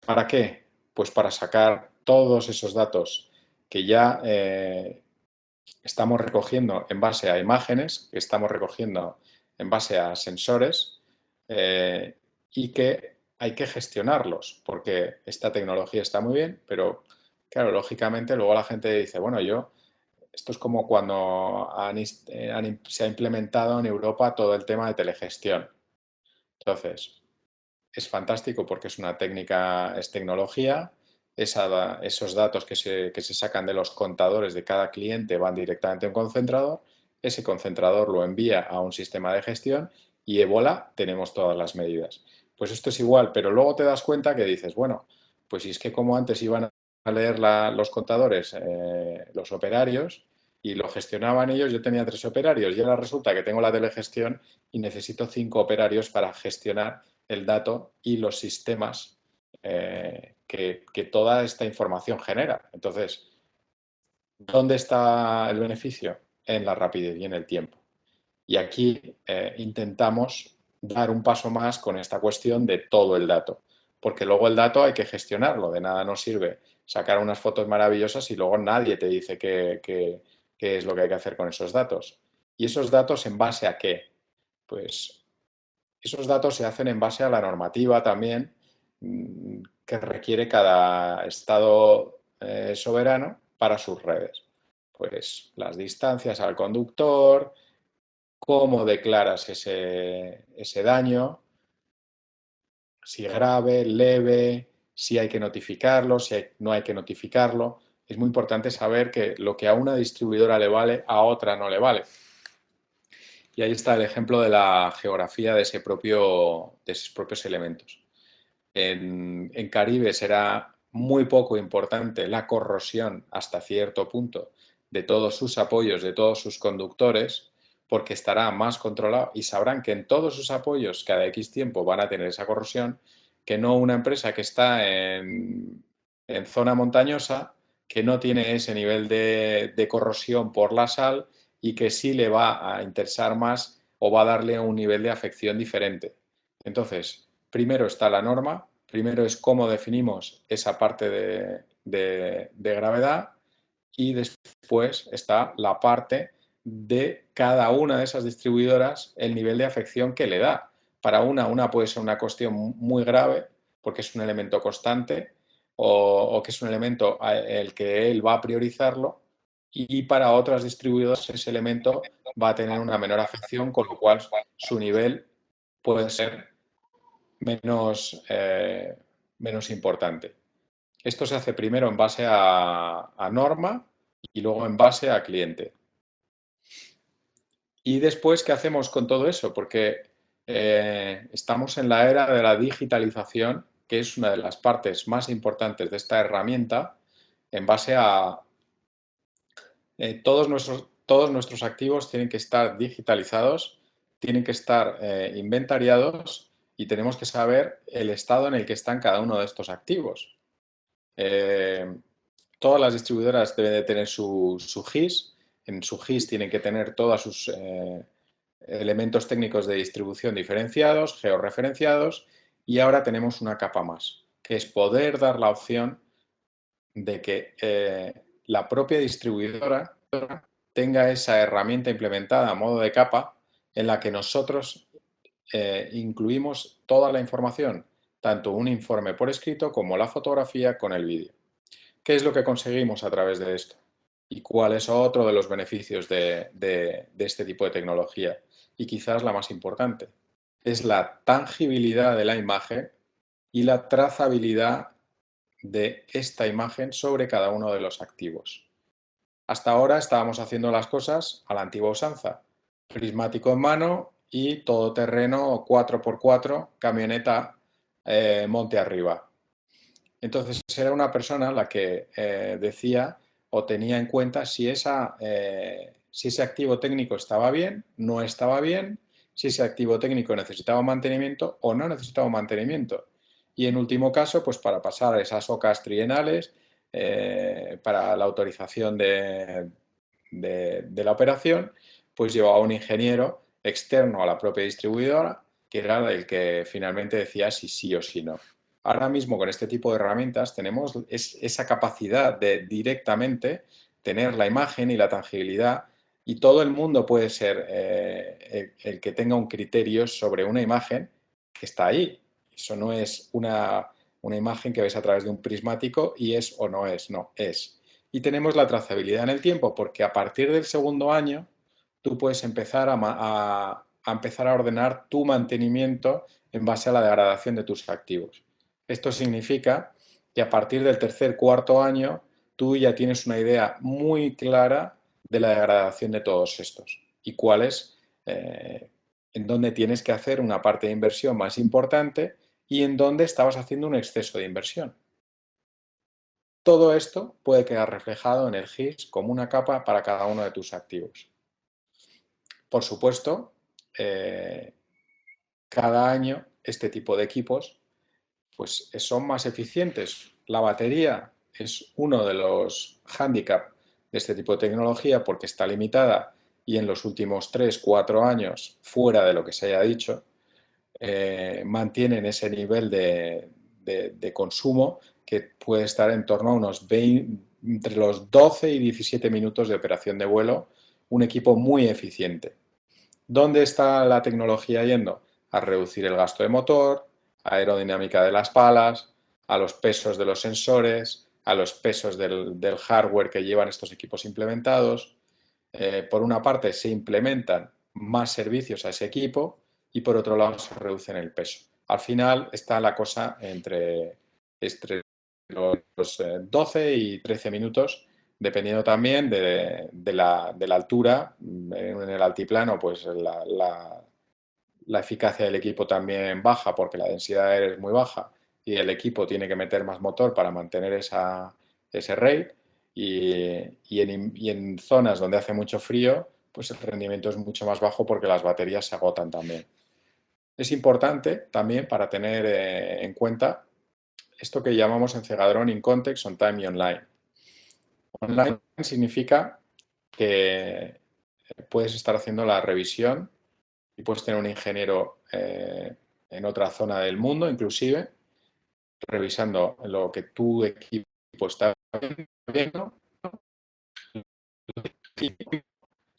¿Para qué? Pues para sacar todos esos datos que ya estamos recogiendo en base a imágenes, que estamos recogiendo en base a sensores y que hay que gestionarlos, porque esta tecnología está muy bien, pero claro, lógicamente luego la gente dice, bueno, esto es como cuando se ha implementado en Europa todo el tema de telegestión. Entonces, es fantástico porque es una técnica, es tecnología, esos datos que se sacan de los contadores de cada cliente van directamente a un concentrador, ese concentrador lo envía a un sistema de gestión y Ébola tenemos todas las medidas. Pues esto es igual, pero luego te das cuenta que dices, bueno, pues si es que como antes iban a leer los contadores, los operarios, y lo gestionaban ellos, yo tenía 3 operarios y ahora resulta que tengo la telegestión y necesito 5 operarios para gestionar el dato y los sistemas que toda esta información genera. Entonces, ¿dónde está el beneficio? En la rapidez y en el tiempo. Y aquí intentamos dar un paso más con esta cuestión de todo el dato, porque luego el dato hay que gestionarlo, de nada nos sirve sacar unas fotos maravillosas y luego nadie te dice qué es lo que hay que hacer con esos datos. ¿Y esos datos en base a qué? Pues esos datos se hacen en base a la normativa también que requiere cada estado soberano para sus redes. Pues las distancias al conductor, cómo declaras ese daño, si grave, leve, si hay que notificarlo, si no hay que notificarlo. Es muy importante saber que lo que a una distribuidora le vale, a otra no le vale. Y ahí está el ejemplo de la geografía de esos propios elementos. En Caribe será muy poco importante la corrosión hasta cierto punto de todos sus apoyos, de todos sus conductores, porque estará más controlado y sabrán que en todos sus apoyos cada X tiempo van a tener esa corrosión, que no una empresa que está en zona montañosa, que no tiene ese nivel de corrosión por la sal y que sí le va a interesar más o va a darle un nivel de afección diferente. Entonces, primero está la norma, primero es cómo definimos esa parte de gravedad y después está la parte de cada una de esas distribuidoras, el nivel de afección que le da. Para una puede ser una cuestión muy grave porque es un elemento constante o que es un elemento el que él va a priorizarlo y para otras distribuidoras ese elemento va a tener una menor afección, con lo cual su nivel puede ser menos importante. Esto se hace primero en base a norma y luego en base a cliente. Y después, ¿qué hacemos con todo eso? Porque estamos en la era de la digitalización, que es una de las partes más importantes de esta herramienta, en base a todos nuestros activos tienen que estar digitalizados, tienen que estar inventariados y tenemos que saber el estado en el que están cada uno de estos activos. Todas las distribuidoras deben de tener su GIS. En su GIS tienen que tener todos sus elementos técnicos de distribución diferenciados, georreferenciados, y ahora tenemos una capa más, que es poder dar la opción de que la propia distribuidora tenga esa herramienta implementada a modo de capa en la que nosotros incluimos toda la información, tanto un informe por escrito como la fotografía con el vídeo. ¿Qué es lo que conseguimos a través de esto? ¿Y cuál es otro de los beneficios de este tipo de tecnología? Y quizás la más importante, es la tangibilidad de la imagen y la trazabilidad de esta imagen sobre cada uno de los activos. Hasta ahora estábamos haciendo las cosas a la antigua usanza, prismático en mano y todoterreno 4x4, camioneta monte arriba. Entonces era una persona la que decía o tenía en cuenta si ese activo técnico estaba bien, no estaba bien, si ese activo técnico necesitaba mantenimiento o no necesitaba mantenimiento. Y en último caso, pues para pasar esas OCAs trienales, para la autorización de la operación, pues llevaba a un ingeniero externo a la propia distribuidora, que era el que finalmente decía si sí o si no. Ahora mismo con este tipo de herramientas tenemos esa capacidad de directamente tener la imagen y la tangibilidad y todo el mundo puede ser el que tenga un criterio sobre una imagen que está ahí. Eso no es una imagen que ves a través de un prismático y es o no es, no, es. Y tenemos la trazabilidad en el tiempo porque a partir del segundo año tú puedes empezar a empezar a ordenar tu mantenimiento en base a la degradación de tus activos. Esto significa que a partir del tercer, cuarto año, tú ya tienes una idea muy clara de la degradación de todos estos y cuáles, en dónde tienes que hacer una parte de inversión más importante y en dónde estabas haciendo un exceso de inversión. Todo esto puede quedar reflejado en el GIS como una capa para cada uno de tus activos. Por supuesto, cada año este tipo de equipos pues son más eficientes. La batería es uno de los hándicaps de este tipo de tecnología porque está limitada y en los últimos 3-4 años, fuera de lo que se haya dicho, mantienen ese nivel de consumo que puede estar en torno a unos 20, entre los 12 y 17 minutos de operación de vuelo, un equipo muy eficiente. ¿Dónde está la tecnología yendo? A reducir el gasto de motor, aerodinámica de las palas, a los pesos de los sensores, a los pesos del hardware que llevan estos equipos implementados. Por una parte, se implementan más servicios a ese equipo y por otro lado se reducen el peso. Al final está la cosa entre los 12 y 13 minutos, dependiendo también de la altura. En el altiplano, pues la eficacia del equipo también baja porque la densidad de aire es muy baja y el equipo tiene que meter más motor para mantener ese rate. Y en zonas donde hace mucho frío, pues el rendimiento es mucho más bajo porque las baterías se agotan también. Es importante también para tener en cuenta esto que llamamos en Cegadrón in context, on time y online. Online significa que puedes estar haciendo la revisión y puedes tener un ingeniero en otra zona del mundo, inclusive, revisando lo que tu equipo está viendo.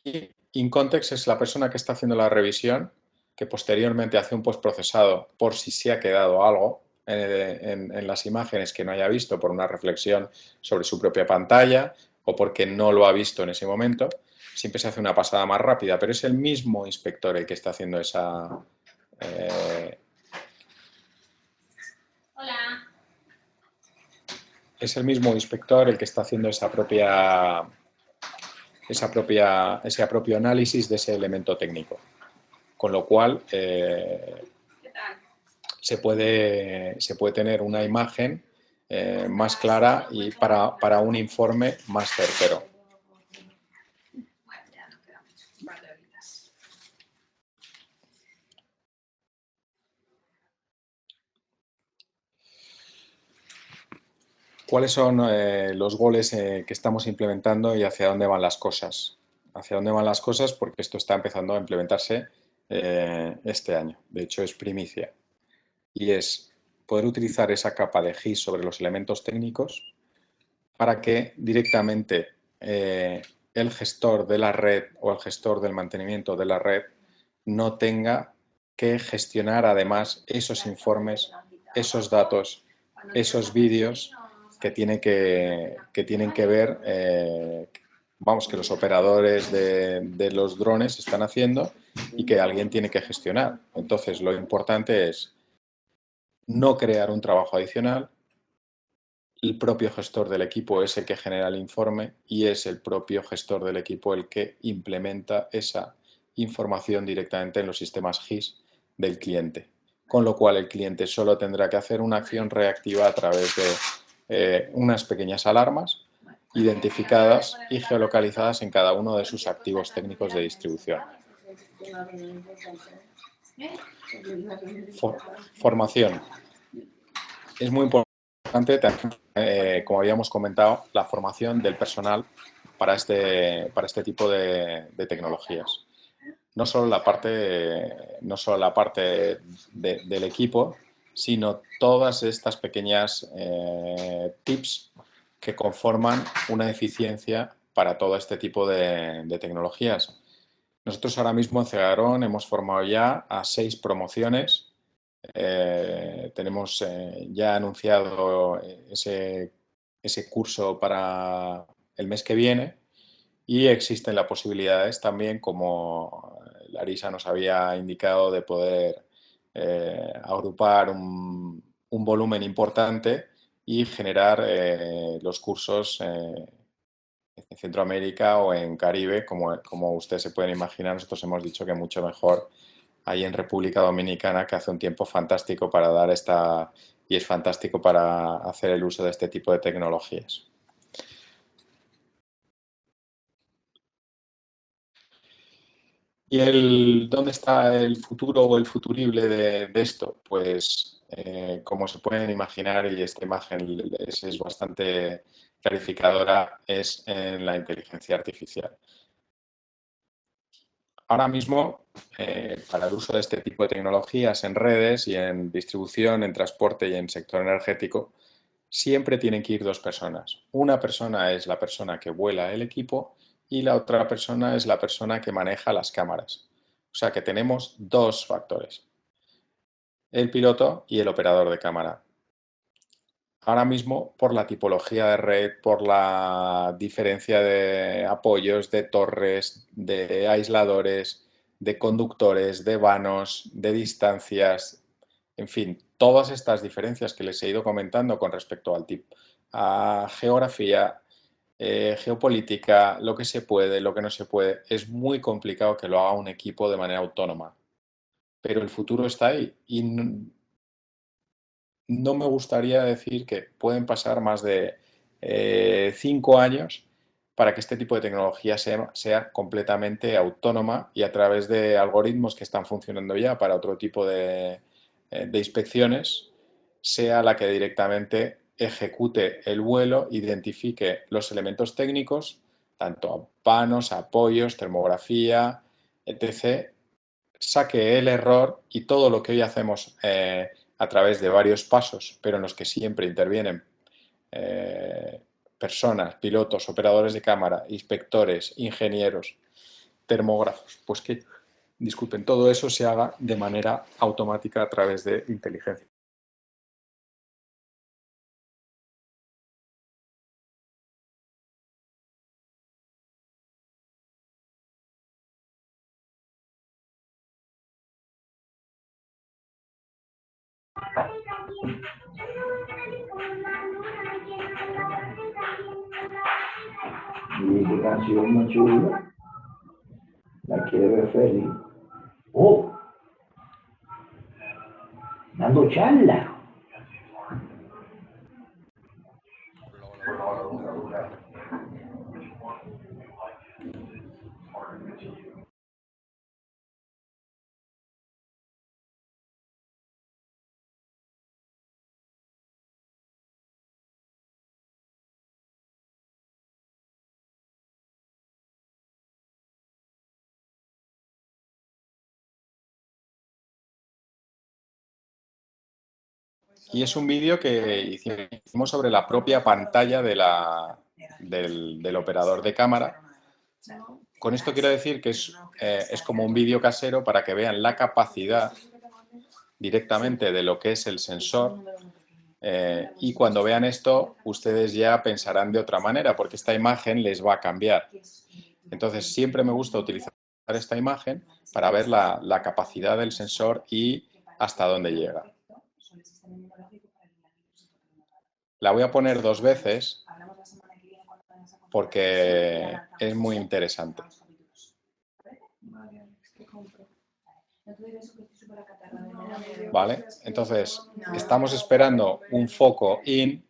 Y in context es la persona que está haciendo la revisión, que posteriormente hace un postprocesado por si se ha quedado algo en las imágenes que no haya visto por una reflexión sobre su propia pantalla o porque no lo ha visto en ese momento. Siempre se hace una pasada más rápida, pero es el mismo inspector el que está haciendo esa... Hola. Es el mismo inspector el que está haciendo esa propia ese propio análisis de ese elemento técnico. Con lo cual, se puede tener una imagen más clara y para un informe más certero. ¿Cuáles son los goles que estamos implementando y hacia dónde van las cosas? Hacia dónde van las cosas, porque esto está empezando a implementarse este año. De hecho, es primicia. Y es poder utilizar esa capa de GIS sobre los elementos técnicos para que directamente el gestor de la red o el gestor del mantenimiento de la red no tenga que gestionar además esos informes, esos datos, esos vídeos que tienen que ver, vamos, que los operadores de los drones están haciendo y que alguien tiene que gestionar. Entonces, lo importante es no crear un trabajo adicional. El propio gestor del equipo es el que genera el informe y es el propio gestor del equipo el que implementa esa información directamente en los sistemas GIS del cliente. Con lo cual el cliente solo tendrá que hacer una acción reactiva a través de unas pequeñas alarmas identificadas y geolocalizadas en cada uno de sus activos técnicos de distribución. Formación. Es muy importante también, como habíamos comentado, la formación del personal para este tipo de tecnologías. No solo la parte del equipo, sino todas estas pequeñas tips que conforman una eficiencia para todo este tipo de tecnologías. Nosotros ahora mismo en Cegarón hemos formado ya a 6 promociones. Tenemos ya anunciado ese curso para el mes que viene y existen las posibilidades también, como Larisa nos había indicado, de poder agrupar un volumen importante y generar los cursos en Centroamérica o en Caribe, como ustedes se pueden imaginar. Nosotros hemos dicho que mucho mejor ahí en República Dominicana, que hace un tiempo fantástico para dar y es fantástico para hacer el uso de este tipo de tecnologías. ¿Y dónde está el futuro o el futurible de esto? Pues como se pueden imaginar, y esta imagen es bastante clarificadora, es en la inteligencia artificial. Ahora mismo, para el uso de este tipo de tecnologías en redes y en distribución, en transporte y en sector energético, siempre tienen que ir 2 personas. Una persona es la persona que vuela el equipo y la otra persona es la persona que maneja las cámaras. O sea que tenemos 2 factores, el piloto y el operador de cámara. Ahora mismo, por la tipología de red, por la diferencia de apoyos, de torres, de aisladores, de conductores, de vanos, de distancias, en fin, todas estas diferencias que les he ido comentando con respecto al tipo, a geografía, geopolítica, lo que se puede, lo que no se puede, es muy complicado que lo haga un equipo de manera autónoma. Pero el futuro está ahí y no me gustaría decir que pueden pasar más de 5 años para que este tipo de tecnología sea completamente autónoma y a través de algoritmos que están funcionando ya para otro tipo de inspecciones, sea la que directamente ejecute el vuelo, identifique los elementos técnicos, tanto vanos, apoyos, termografía, etc., saque el error y todo lo que hoy hacemos a través de varios pasos, pero en los que siempre intervienen personas, pilotos, operadores de cámara, inspectores, ingenieros, termógrafos, pues que, disculpen, todo eso se haga de manera automática a través de inteligencia. Y qué canción más chula. La quiero ver feliz. Oh, dando charla. Y es un vídeo que hicimos sobre la propia pantalla del operador de cámara. Con esto quiero decir que es como un vídeo casero para que vean la capacidad directamente de lo que es el sensor. Y cuando vean esto, ustedes ya pensarán de otra manera, porque esta imagen les va a cambiar. Entonces, siempre me gusta utilizar esta imagen para ver la capacidad del sensor y hasta dónde llega. La voy a poner 2 veces porque es muy interesante. ¿Vale? Entonces, estamos esperando un foco in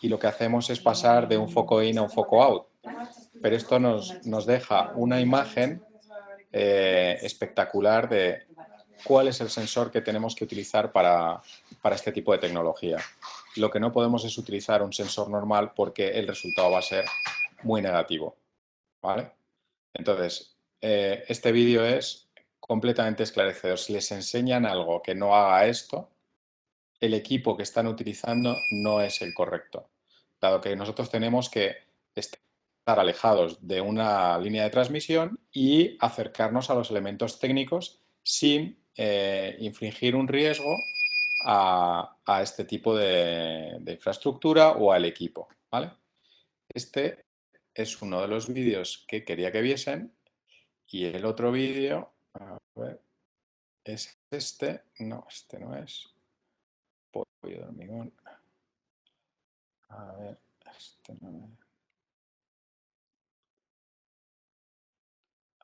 y lo que hacemos es pasar de un foco in a un foco out. Pero esto nos deja una imagen espectacular de cuál es el sensor que tenemos que utilizar para este tipo de tecnología. Lo que no podemos es utilizar un sensor normal porque el resultado va a ser muy negativo. ¿Vale? Entonces, este vídeo es completamente esclarecedor. Si les enseñan algo que no haga esto, el equipo que están utilizando no es el correcto, dado que nosotros tenemos que estar alejados de una línea de transmisión y acercarnos a los elementos técnicos sin infligir un riesgo a este tipo de infraestructura o al equipo. ¿Vale? Este es uno de los vídeos que quería que viesen y el otro vídeo, a ver, es este. No, este no es. Pollo de hormigón. A ver, este no es.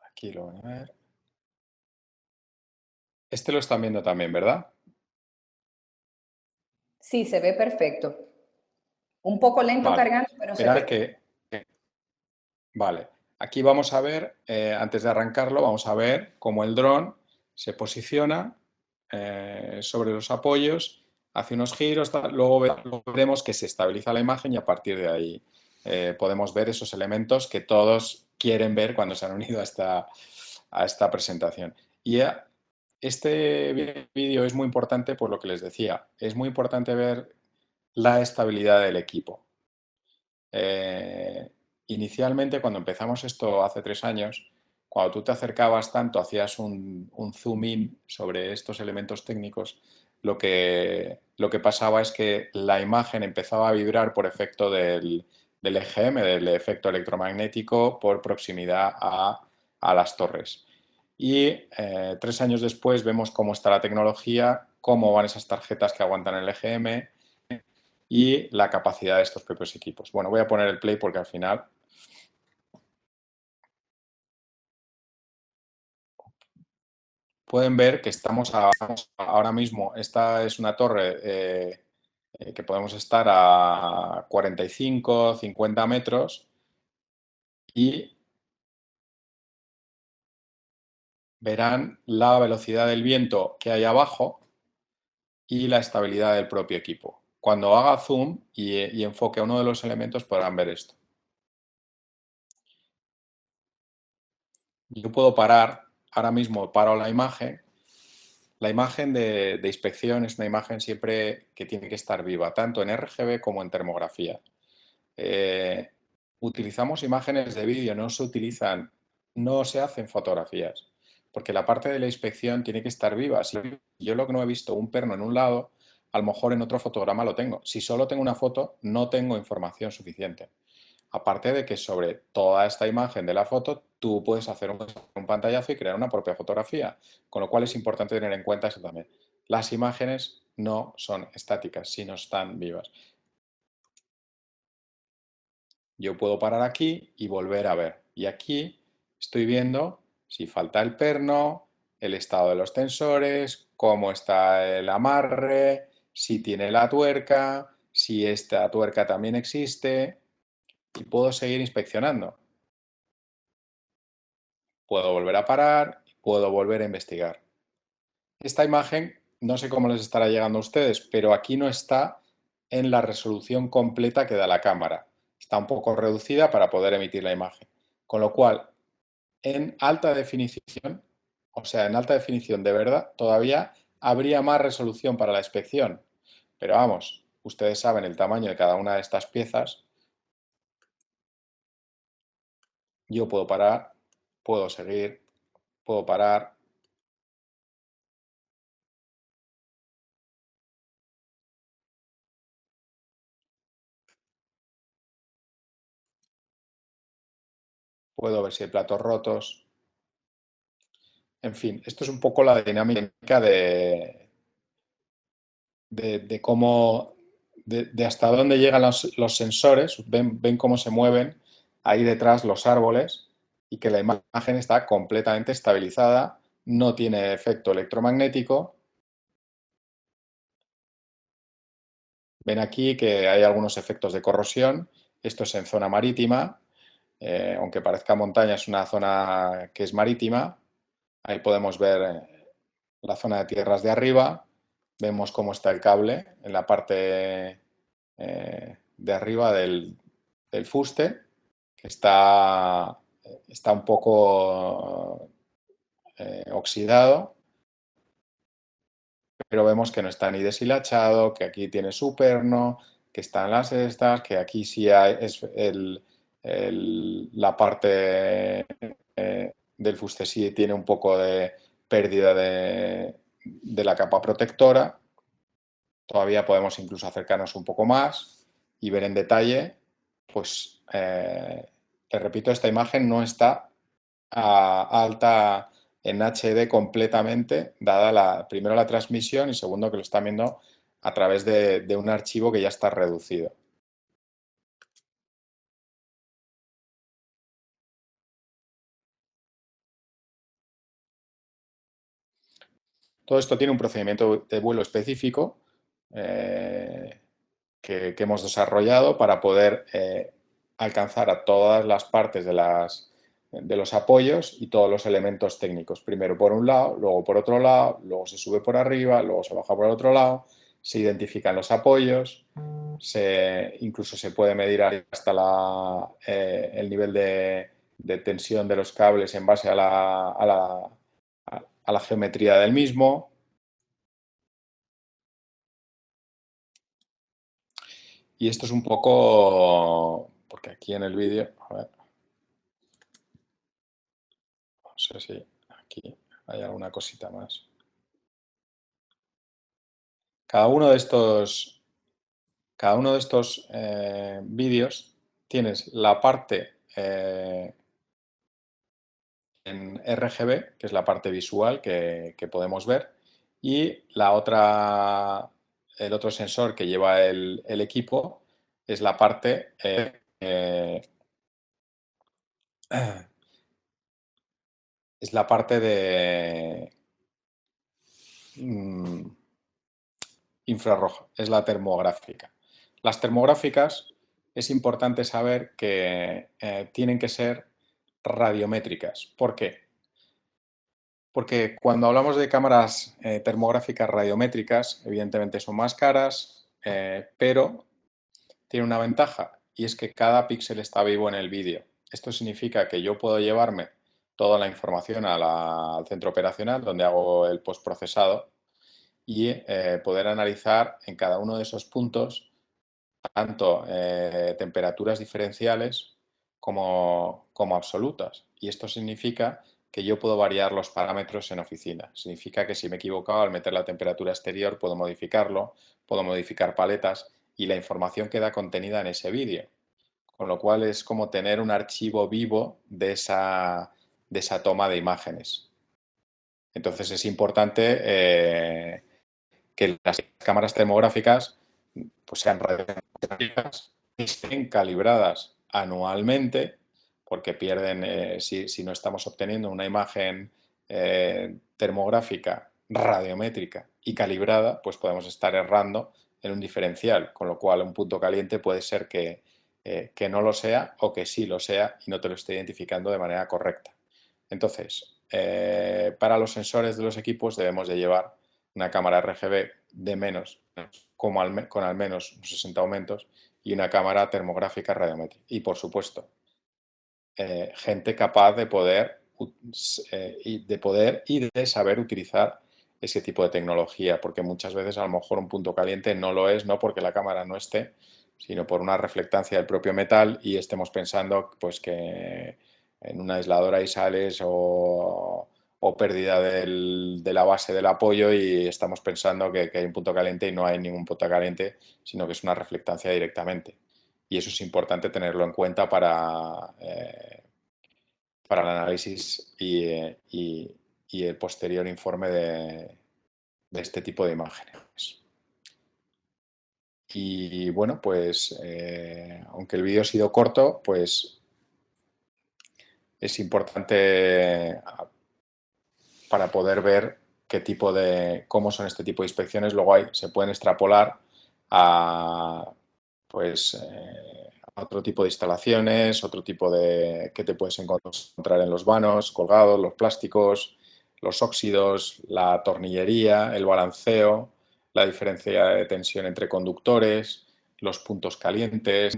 Aquí lo van a ver. Este lo están viendo también, ¿verdad? Sí, se ve perfecto. Un poco lento Vale. cargando, pero se Verá ve. que, vale. Aquí vamos a ver, antes de arrancarlo, vamos a ver cómo el dron se posiciona sobre los apoyos, hace unos giros, luego veremos que se estabiliza la imagen y a partir de ahí podemos ver esos elementos que todos quieren ver cuando se han unido a esta presentación. Y este vídeo es muy importante por lo que les decía. Es muy importante ver la estabilidad del equipo. Inicialmente, cuando empezamos esto hace 3 años, cuando tú te acercabas tanto, hacías un zoom in sobre estos elementos técnicos, lo que pasaba es que la imagen empezaba a vibrar por efecto del EGM, del efecto electromagnético, por proximidad a las torres. Y 3 años después vemos cómo está la tecnología, cómo van esas tarjetas que aguantan el EGM y la capacidad de estos propios equipos. Bueno, voy a poner el play porque al final pueden ver que estamos ahora mismo, esta es una torre que podemos estar a 45, 50 metros y verán la velocidad del viento que hay abajo y la estabilidad del propio equipo. Cuando haga zoom y enfoque a uno de los elementos podrán ver esto. Yo puedo parar, ahora mismo paro la imagen. La imagen de inspección es una imagen siempre que tiene que estar viva, tanto en RGB como en termografía. Utilizamos imágenes de vídeo, no se hacen fotografías, porque la parte de la inspección tiene que estar viva. Si yo lo que no he visto un perno en un lado, a lo mejor en otro fotograma lo tengo. Si solo tengo una foto, no tengo información suficiente. Aparte de que sobre toda esta imagen de la foto, tú puedes hacer un pantallazo y crear una propia fotografía, con lo cual es importante tener en cuenta eso también. Las imágenes no son estáticas, sino están vivas. Yo puedo parar aquí y volver a ver. Y aquí estoy viendo si falta el perno, el estado de los tensores, cómo está el amarre, si tiene la tuerca, si esta tuerca también existe, y puedo seguir inspeccionando. Puedo volver a parar, puedo volver a investigar. Esta imagen, no sé cómo les estará llegando a ustedes, pero aquí no está en la resolución completa que da la cámara. Está un poco reducida para poder emitir la imagen. Con lo cual, en alta definición, o sea, en alta definición de verdad, todavía habría más resolución para la inspección. Pero vamos, ustedes saben el tamaño de cada una de estas piezas. Yo puedo parar, puedo seguir, puedo parar. Puedo ver si hay platos rotos. En fin, esto es un poco la dinámica de cómo, de hasta dónde llegan los sensores. Ven cómo se mueven ahí detrás los árboles y que la imagen está completamente estabilizada, no tiene efecto electromagnético. Ven aquí que hay algunos efectos de corrosión. Esto es en zona marítima. Aunque parezca montaña, es una zona que es marítima. Ahí podemos ver la zona de tierras de arriba. Vemos cómo está el cable en la parte de arriba del fuste, que está un poco oxidado, pero vemos que no está ni deshilachado, que aquí tiene su perno, que están las estas, que aquí sí hay, es la parte del fuste sí tiene un poco de pérdida de la capa protectora. Todavía podemos incluso acercarnos un poco más y ver en detalle, pues, les repito, esta imagen no está a alta en HD completamente, dada primero la transmisión y segundo que lo están viendo a través de un archivo que ya está reducido. Todo esto tiene un procedimiento de vuelo específico que hemos desarrollado para poder alcanzar a todas las partes de los apoyos y todos los elementos técnicos. Primero por un lado, luego por otro lado, luego se sube por arriba, luego se baja por el otro lado, se identifican los apoyos, incluso se puede medir hasta el nivel de tensión de los cables en base a la geometría del mismo. Y esto es un poco, porque aquí en el vídeo, a ver, no sé si aquí hay alguna cosita más. Cada uno de estos vídeos tienes la parte en RGB, que es la parte visual que podemos ver, y el otro sensor que lleva el equipo es la parte de infrarroja, es la termográfica. Las termográficas es importante saber que tienen que ser radiométricas. ¿Por qué? Porque cuando hablamos de cámaras termográficas radiométricas, evidentemente son más caras, pero tiene una ventaja y es que cada píxel está vivo en el vídeo. Esto significa que yo puedo llevarme toda la información al centro operacional donde hago el postprocesado y poder analizar en cada uno de esos puntos tanto temperaturas diferenciales como absolutas. Y esto significa que yo puedo variar los parámetros en oficina. Significa que si me he equivocado al meter la temperatura exterior puedo modificarlo, puedo modificar paletas y la información queda contenida en ese vídeo. Con lo cual es como tener un archivo vivo de esa toma de imágenes. Entonces es importante que las cámaras termográficas pues sean radiométricas y estén calibradas anualmente, porque pierden, si no estamos obteniendo una imagen termográfica, radiométrica y calibrada, pues podemos estar errando en un diferencial, con lo cual un punto caliente puede ser que no lo sea o que sí lo sea y no te lo esté identificando de manera correcta. Entonces, para los sensores de los equipos debemos de llevar una cámara RGB de menos, con al menos 60 aumentos, y una cámara termográfica radiométrica. Y, por supuesto, gente capaz de poder y de saber utilizar ese tipo de tecnología, porque muchas veces a lo mejor un punto caliente no lo es, no porque la cámara no esté, sino por una reflectancia del propio metal y estemos pensando pues que en un aislador hay sales o pérdida de la base del apoyo y estamos pensando que hay un punto caliente y no hay ningún punto caliente, sino que es una reflectancia directamente. Y eso es importante tenerlo en cuenta para el análisis y el posterior informe de este tipo de imágenes. Y bueno, pues aunque el vídeo ha sido corto, pues es importante para poder ver cómo son este tipo de inspecciones. Luego se pueden extrapolar a otro tipo de instalaciones, otro tipo de que te puedes encontrar en los vanos, colgados, los plásticos, los óxidos, la tornillería, el balanceo, la diferencia de tensión entre conductores, los puntos calientes,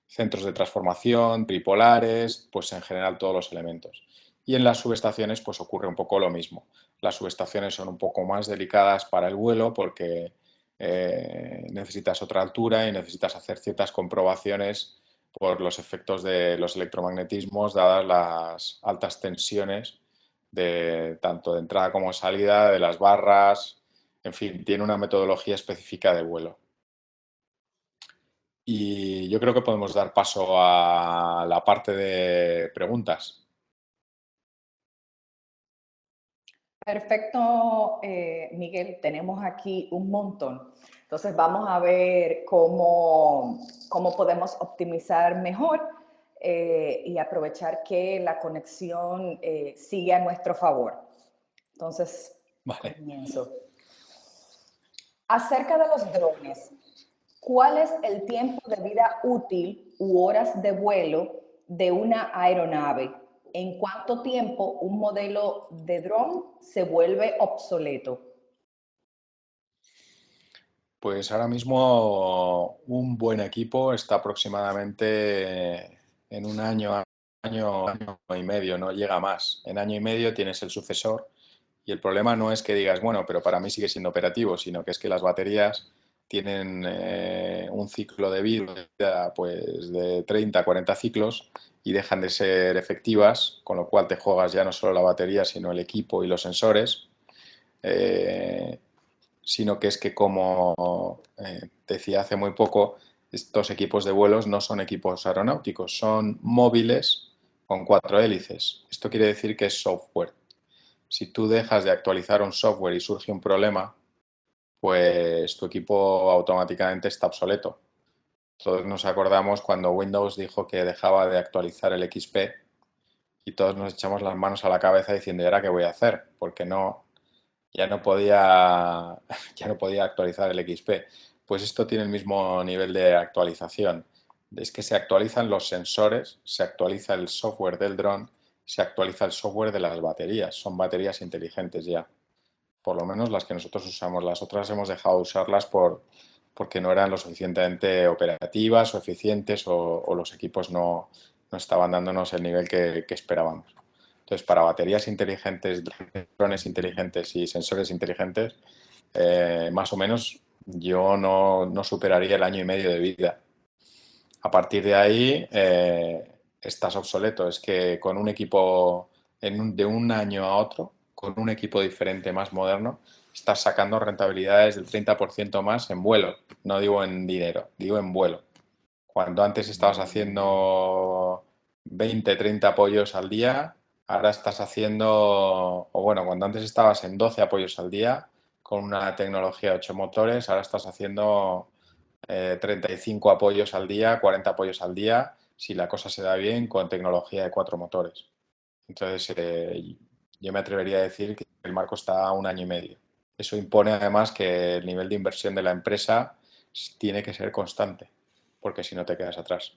centros de transformación, tripolares, pues en general todos los elementos. Y en las subestaciones pues ocurre un poco lo mismo. Las subestaciones son un poco más delicadas para el vuelo porque necesitas otra altura y necesitas hacer ciertas comprobaciones por los efectos de los electromagnetismos dadas las altas tensiones tanto de entrada como salida de las barras, en fin, tiene una metodología específica de vuelo. Y yo creo que podemos dar paso a la parte de preguntas. Perfecto, Miguel, tenemos aquí un montón. Entonces vamos a ver cómo podemos optimizar mejor y aprovechar que la conexión sigue a nuestro favor. Entonces, Vale. comienzo. Acerca de los drones, ¿cuál es el tiempo de vida útil u horas de vuelo de una aeronave? ¿En cuánto tiempo un modelo de dron se vuelve obsoleto? Pues ahora mismo un buen equipo está aproximadamente en un año y medio, no llega más. En año y medio tienes el sucesor y el problema no es que digas, bueno, pero para mí sigue siendo operativo, sino que es que las baterías tienen un ciclo de vida pues, de 30 a 40 ciclos y dejan de ser efectivas, con lo cual te juegas ya no solo la batería, sino el equipo y los sensores. Sino que es que, como decía hace muy poco, estos equipos de vuelos no son equipos aeronáuticos, son móviles con 4 hélices. Esto quiere decir que es software. Si tú dejas de actualizar un software y surge un problema, pues tu equipo automáticamente está obsoleto. Todos nos acordamos cuando Windows dijo que dejaba de actualizar el XP y todos nos echamos las manos a la cabeza diciendo, ¿y ahora qué voy a hacer? Porque ya no podía actualizar el XP. Pues esto tiene el mismo nivel de actualización. Es que se actualizan los sensores, se actualiza el software del dron, se actualiza el software de las baterías. Son baterías inteligentes ya. Por lo menos las que nosotros usamos. Las otras hemos dejado de usarlas porque no eran lo suficientemente operativas o eficientes o los equipos no estaban dándonos el nivel que esperábamos. Entonces, para baterías inteligentes, drones inteligentes y sensores inteligentes, más o menos yo no superaría el año y medio de vida. A partir de ahí, estás obsoleto. Es que con un equipo de un año a otro, con un equipo diferente, más moderno, estás sacando rentabilidades del 30% más en vuelo. No digo en dinero, digo en vuelo. Cuando antes estabas haciendo 20, 30 apoyos al día, ahora estás haciendo, o bueno, cuando antes estabas en 12 apoyos al día con una tecnología de 8 motores, ahora estás haciendo 35 apoyos al día, 40 apoyos al día si la cosa se da bien, con tecnología de 4 motores. Entonces, yo me atrevería a decir que el marco está a 1 año y medio. Eso impone además que el nivel de inversión de la empresa tiene que ser constante, porque si no te quedas atrás.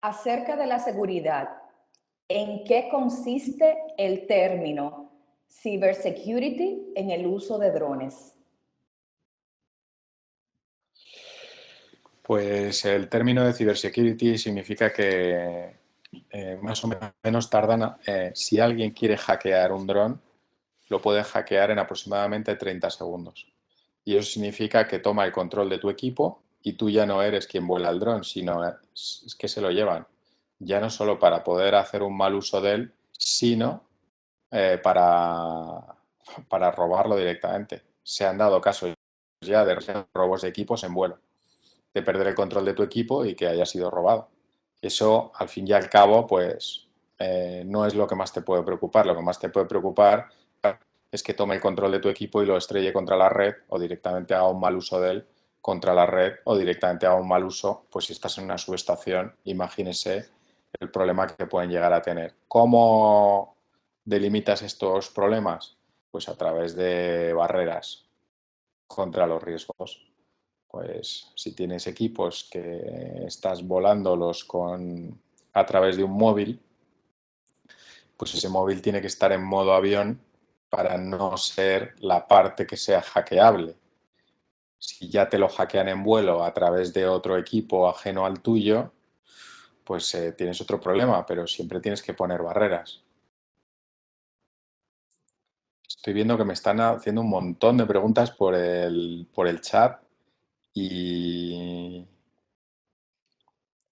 Acerca de la seguridad, ¿en qué consiste el término cybersecurity en el uso de drones? Pues el término de cybersecurity significa que más o menos tardan, si alguien quiere hackear un dron, lo puede hackear en aproximadamente 30 segundos. Y eso significa que toma el control de tu equipo y tú ya no eres quien vuela el dron, sino es que se lo llevan. Ya no solo para poder hacer un mal uso de él, sino para robarlo directamente. Se han dado casos ya de robos de equipos en vuelo, de perder el control de tu equipo y que haya sido robado. Eso, al fin y al cabo, pues no es lo que más te puede preocupar. Lo que más te puede preocupar es que tome el control de tu equipo y lo estrelle contra la red o directamente haga un mal uso de él contra la red o directamente haga un mal uso, pues si estás en una subestación, imagínese el problema que pueden llegar a tener. ¿Cómo delimitas estos problemas? Pues a través de barreras contra los riesgos. Pues si tienes equipos que estás volándolos a través de un móvil, pues ese móvil tiene que estar en modo avión para no ser la parte que sea hackeable. Si ya te lo hackean en vuelo a través de otro equipo ajeno al tuyo, pues tienes otro problema, pero siempre tienes que poner barreras. Estoy viendo que me están haciendo un montón de preguntas por el chat y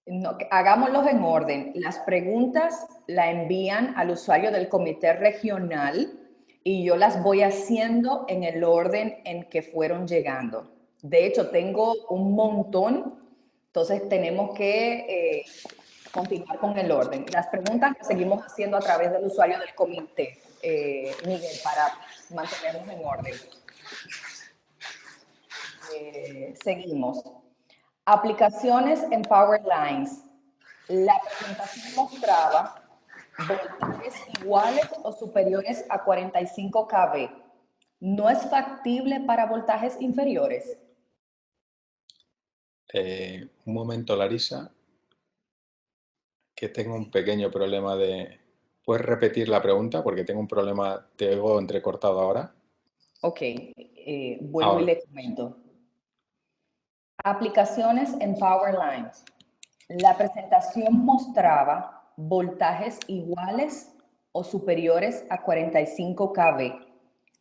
No, hagámoslos en orden. Las preguntas la envían al usuario del comité regional y yo las voy haciendo en el orden en que fueron llegando. De hecho, tengo un montón, entonces tenemos que continuar con el orden. Las preguntas las seguimos haciendo a través del usuario del comité, Miguel, para mantenernos en orden. Seguimos. Aplicaciones en Powerlines. La presentación mostraba voltajes iguales o superiores a 45 kV. ¿No es factible para voltajes inferiores? un momento, Larisa, que tengo un pequeño problema de... ¿Puedes repetir la pregunta? Porque tengo un problema, te oigo entrecortado ahora. Ok, vuelvo y Ahora. le comento. Aplicaciones en Powerlines. La presentación mostraba voltajes iguales o superiores a 45 kV.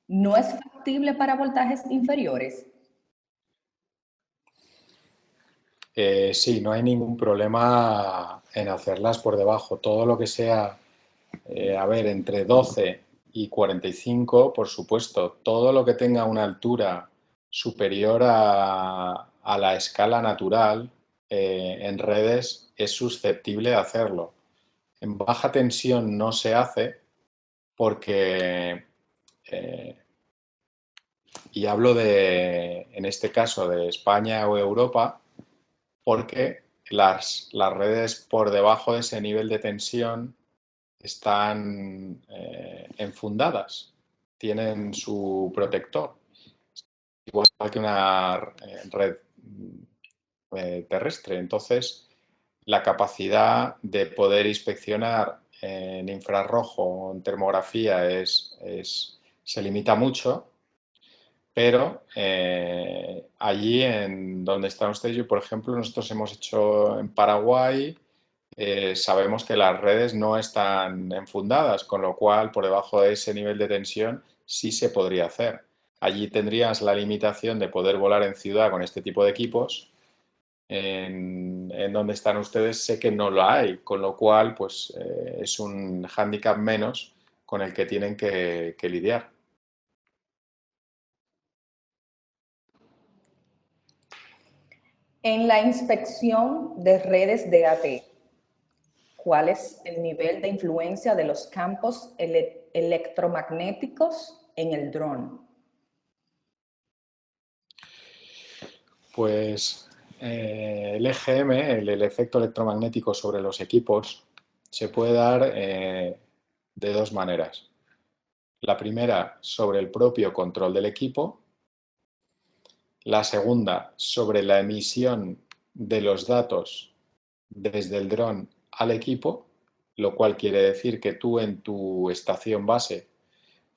¿No es factible para voltajes inferiores? Sí, no hay ningún problema en hacerlas por debajo. Todo lo que sea, a ver, entre 12 y 45, por supuesto. Todo lo que tenga una altura superior a la escala natural en redes es susceptible de hacerlo. En baja tensión no se hace porque, y hablo en este caso, de España o Europa, porque las redes por debajo de ese nivel de tensión están enfundadas, tienen su protector, igual que una red terrestre. Entonces, la capacidad de poder inspeccionar en infrarrojo o en termografía se limita mucho, pero allí en donde están ustedes, yo por ejemplo, nosotros hemos hecho en Paraguay, sabemos que las redes no están enfundadas, con lo cual por debajo de ese nivel de tensión sí se podría hacer. Allí tendrías la limitación de poder volar en ciudad con este tipo de equipos. En donde están ustedes sé que no lo hay, con lo cual pues es un hándicap menos con el que tienen que lidiar. En la inspección de redes DAT, ¿cuál es el nivel de influencia de los campos electromagnéticos en el dron? Pues el EGM, el efecto electromagnético sobre los equipos, se puede dar de dos maneras. La primera, sobre el propio control del equipo. La segunda, sobre la emisión de los datos desde el dron al equipo, lo cual quiere decir que tú en tu estación base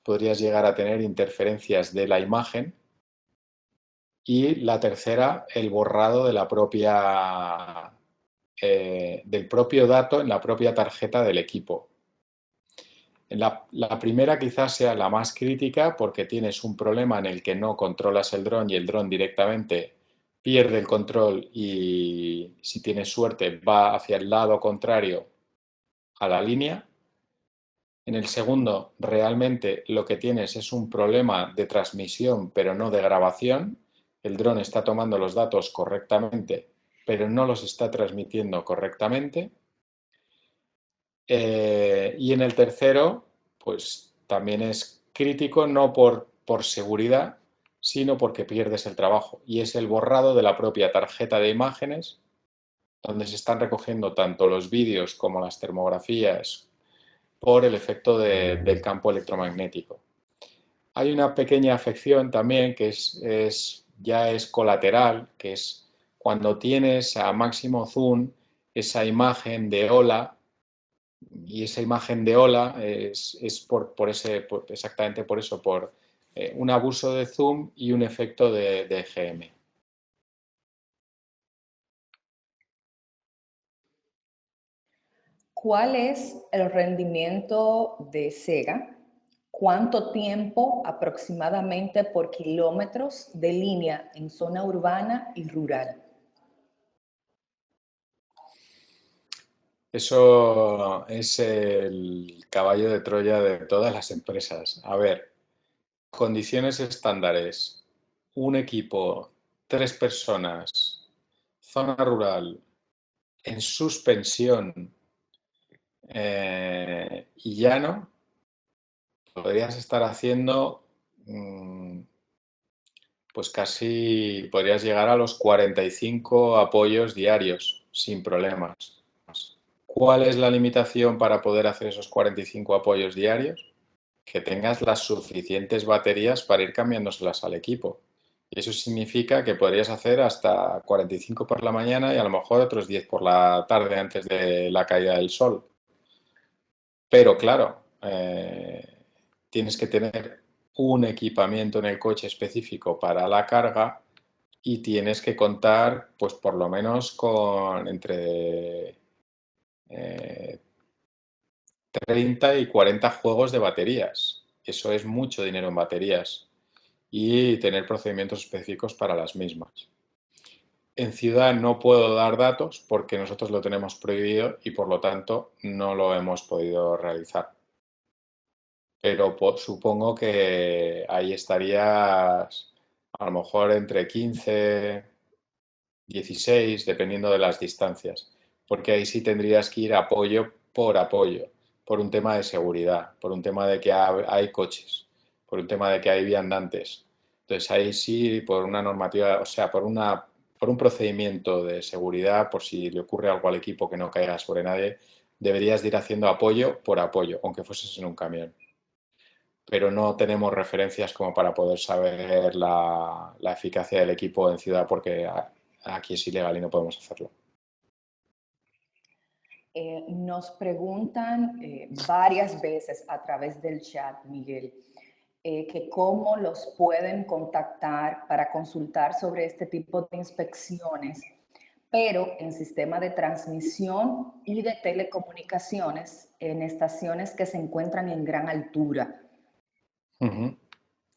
podrías llegar a tener interferencias de la imagen. Y la tercera, el borrado de la propia, del propio dato en la propia tarjeta del equipo. La primera quizás sea la más crítica porque tienes un problema en el que no controlas el dron y el dron directamente pierde el control y, si tienes suerte, va hacia el lado contrario a la línea. En el segundo, realmente lo que tienes es un problema de transmisión, pero no de grabación. El dron está tomando los datos correctamente, pero no los está transmitiendo correctamente. Y en el tercero, pues también es crítico, no por seguridad, sino porque pierdes el trabajo. Y es el borrado de la propia tarjeta de imágenes, donde se están recogiendo tanto los vídeos como las termografías por el efecto del campo electromagnético. Hay una pequeña afección también que ya es colateral, que es cuando tienes a máximo zoom esa imagen de ola, y esa imagen de ola es exactamente por eso, por un abuso de zoom y un efecto de EGM. ¿Cuál es el rendimiento de Sega? ¿Cuánto tiempo aproximadamente por kilómetros de línea en zona urbana y rural? Eso es el caballo de Troya de todas las empresas. A ver, condiciones estándares, un equipo, 3 personas, zona rural, en suspensión y llano, podrías estar haciendo, pues casi podrías llegar a los 45 apoyos diarios sin problemas. ¿Cuál es la limitación para poder hacer esos 45 apoyos diarios? Que tengas las suficientes baterías para ir cambiándoselas al equipo. Y eso significa que podrías hacer hasta 45 por la mañana y a lo mejor otros 10 por la tarde antes de la caída del sol. Pero claro, tienes que tener un equipamiento en el coche específico para la carga y tienes que contar, pues por lo menos con entre 30 y 40 juegos de baterías. Eso es mucho dinero en baterías y tener procedimientos específicos para las mismas. En ciudad no puedo dar datos porque nosotros lo tenemos prohibido y por lo tanto no lo hemos podido realizar. Pero supongo que ahí estarías a lo mejor entre 15, 16, dependiendo de las distancias, porque ahí sí tendrías que ir apoyo, por un tema de seguridad, por un tema de que hay coches, por un tema de que hay viandantes. Entonces ahí sí, por una normativa, o sea, por un procedimiento de seguridad, por si le ocurre algo al equipo que no caiga sobre nadie, deberías de ir haciendo apoyo por apoyo, aunque fueses en un camión. Pero no tenemos referencias como para poder saber la eficacia del equipo en ciudad porque aquí es ilegal y no podemos hacerlo. Nos preguntan varias veces a través del chat, Miguel, que cómo los pueden contactar para consultar sobre este tipo de inspecciones, pero en sistema de transmisión y de telecomunicaciones en estaciones que se encuentran en gran altura.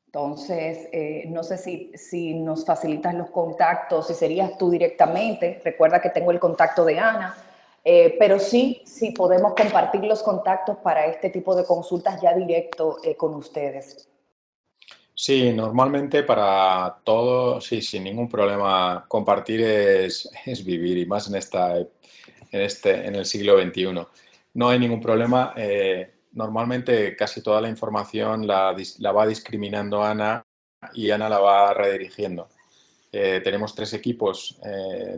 Entonces, no sé si nos facilitas los contactos, si serías tú directamente. Recuerda que tengo el contacto de Ana, pero sí podemos compartir los contactos para este tipo de consultas ya directo con ustedes. Sí, normalmente para todo, sí, sin ningún problema. Compartir es vivir y más en el siglo XXI. No hay ningún problema. Normalmente casi toda la información la va discriminando Ana y Ana la va redirigiendo. tenemos 3 equipos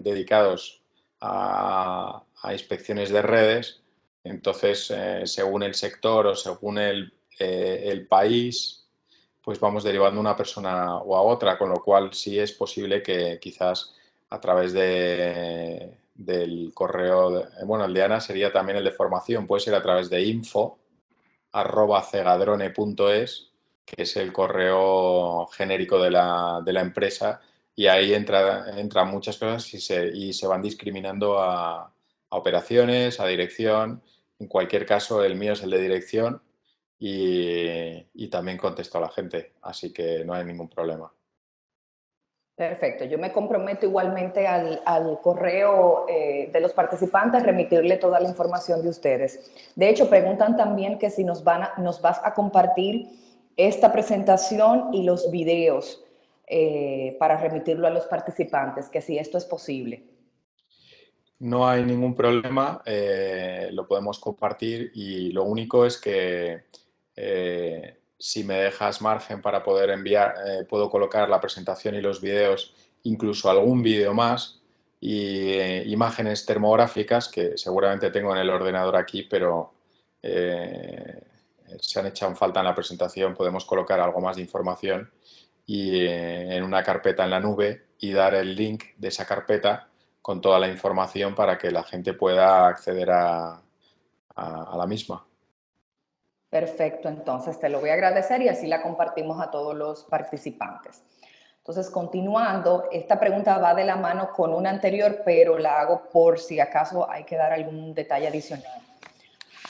dedicados a inspecciones de redes. Entonces, según el sector o según el país, pues vamos derivando una persona o a otra, con lo cual sí es posible que quizás a través del correo, bueno, el de Ana sería también el de formación, puede ser a través de info@cegadrone.es, que es el correo genérico de la empresa, y ahí entran muchas cosas y se van discriminando a operaciones, a dirección. En cualquier caso, el mío es el de dirección y también contesto a la gente, así que no hay ningún problema. Perfecto, yo me comprometo igualmente al correo de los participantes remitirle toda la información de ustedes. De hecho, preguntan también que si nos vas a compartir esta presentación y los videos para remitirlo a los participantes, que si esto es posible. No hay ningún problema, lo podemos compartir y lo único es que si me dejas margen para poder enviar, puedo colocar la presentación y los vídeos, incluso algún vídeo más y imágenes termográficas que seguramente tengo en el ordenador aquí, pero se han echado en falta en la presentación, podemos colocar algo más de información y en una carpeta en la nube y dar el link de esa carpeta con toda la información para que la gente pueda acceder a la misma. Perfecto, entonces te lo voy a agradecer y así la compartimos a todos los participantes. Entonces, continuando, esta pregunta va de la mano con una anterior, pero la hago por si acaso hay que dar algún detalle adicional.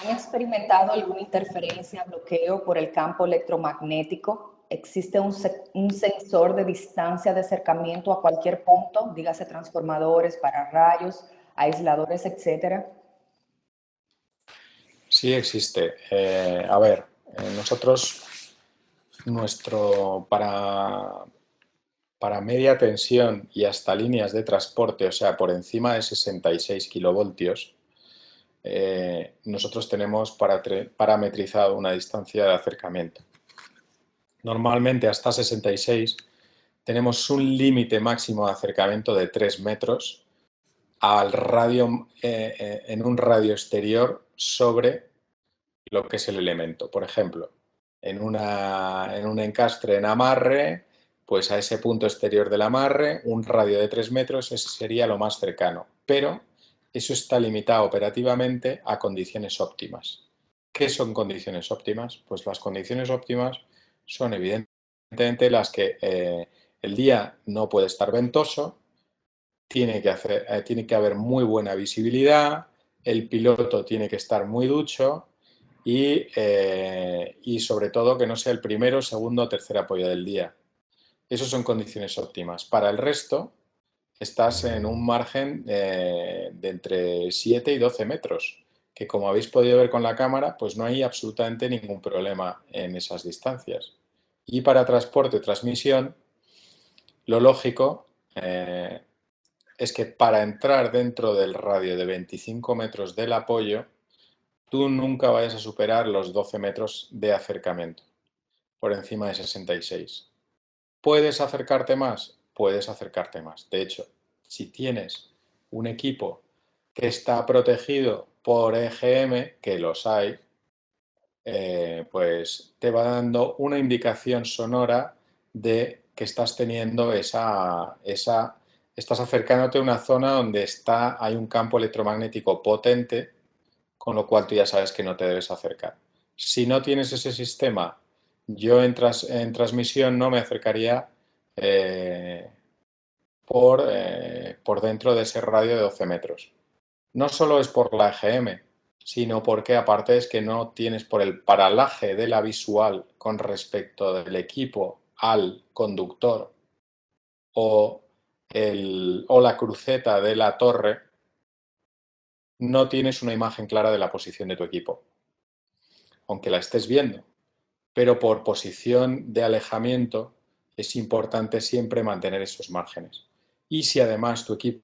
¿Han experimentado alguna interferencia, bloqueo por el campo electromagnético? ¿Existe un sensor de distancia de acercamiento a cualquier punto? Dígase transformadores, pararrayos, aisladores, etcétera. Sí existe. A ver, nosotros, para media tensión y hasta líneas de transporte, o sea, por encima de 66 kilovoltios, nosotros tenemos parametrizado una distancia de acercamiento. Normalmente hasta 66 tenemos un límite máximo de acercamiento de 3 metros al radio, en un radio exterior sobre lo que es el elemento. Por ejemplo, en un encastre en amarre, pues a ese punto exterior del amarre, un radio de 3 metros, ese sería lo más cercano. Pero eso está limitado operativamente a condiciones óptimas. ¿Qué son condiciones óptimas? Pues las condiciones óptimas son evidentemente las que el día no puede estar ventoso, tiene que haber muy buena visibilidad, el piloto tiene que estar muy ducho y sobre todo que no sea el primero, segundo o tercer apoyo del día. Esas son condiciones óptimas. Para el resto, estás en un margen de entre 7 y 12 metros, que como habéis podido ver con la cámara, pues no hay absolutamente ningún problema en esas distancias. Y para transporte, transmisión, lo lógico es que para entrar dentro del radio de 25 metros del apoyo, tú nunca vayas a superar los 12 metros de acercamiento, por encima de 66. ¿Puedes acercarte más? Puedes acercarte más. De hecho, si tienes un equipo que está protegido por EGM, que los hay, pues te va dando una indicación sonora de que estás teniendo estás acercándote a una zona donde hay un campo electromagnético potente, con lo cual tú ya sabes que no te debes acercar. Si no tienes ese sistema, yo en transmisión no me acercaría por dentro de ese radio de 12 metros. No solo es por la EGM, sino porque aparte es que no tienes por el paralaje de la visual con respecto del equipo al conductor o la cruceta de la torre, no tienes una imagen clara de la posición de tu equipo, aunque la estés viendo. Pero por posición de alejamiento es importante siempre mantener esos márgenes. Y si además tu equipo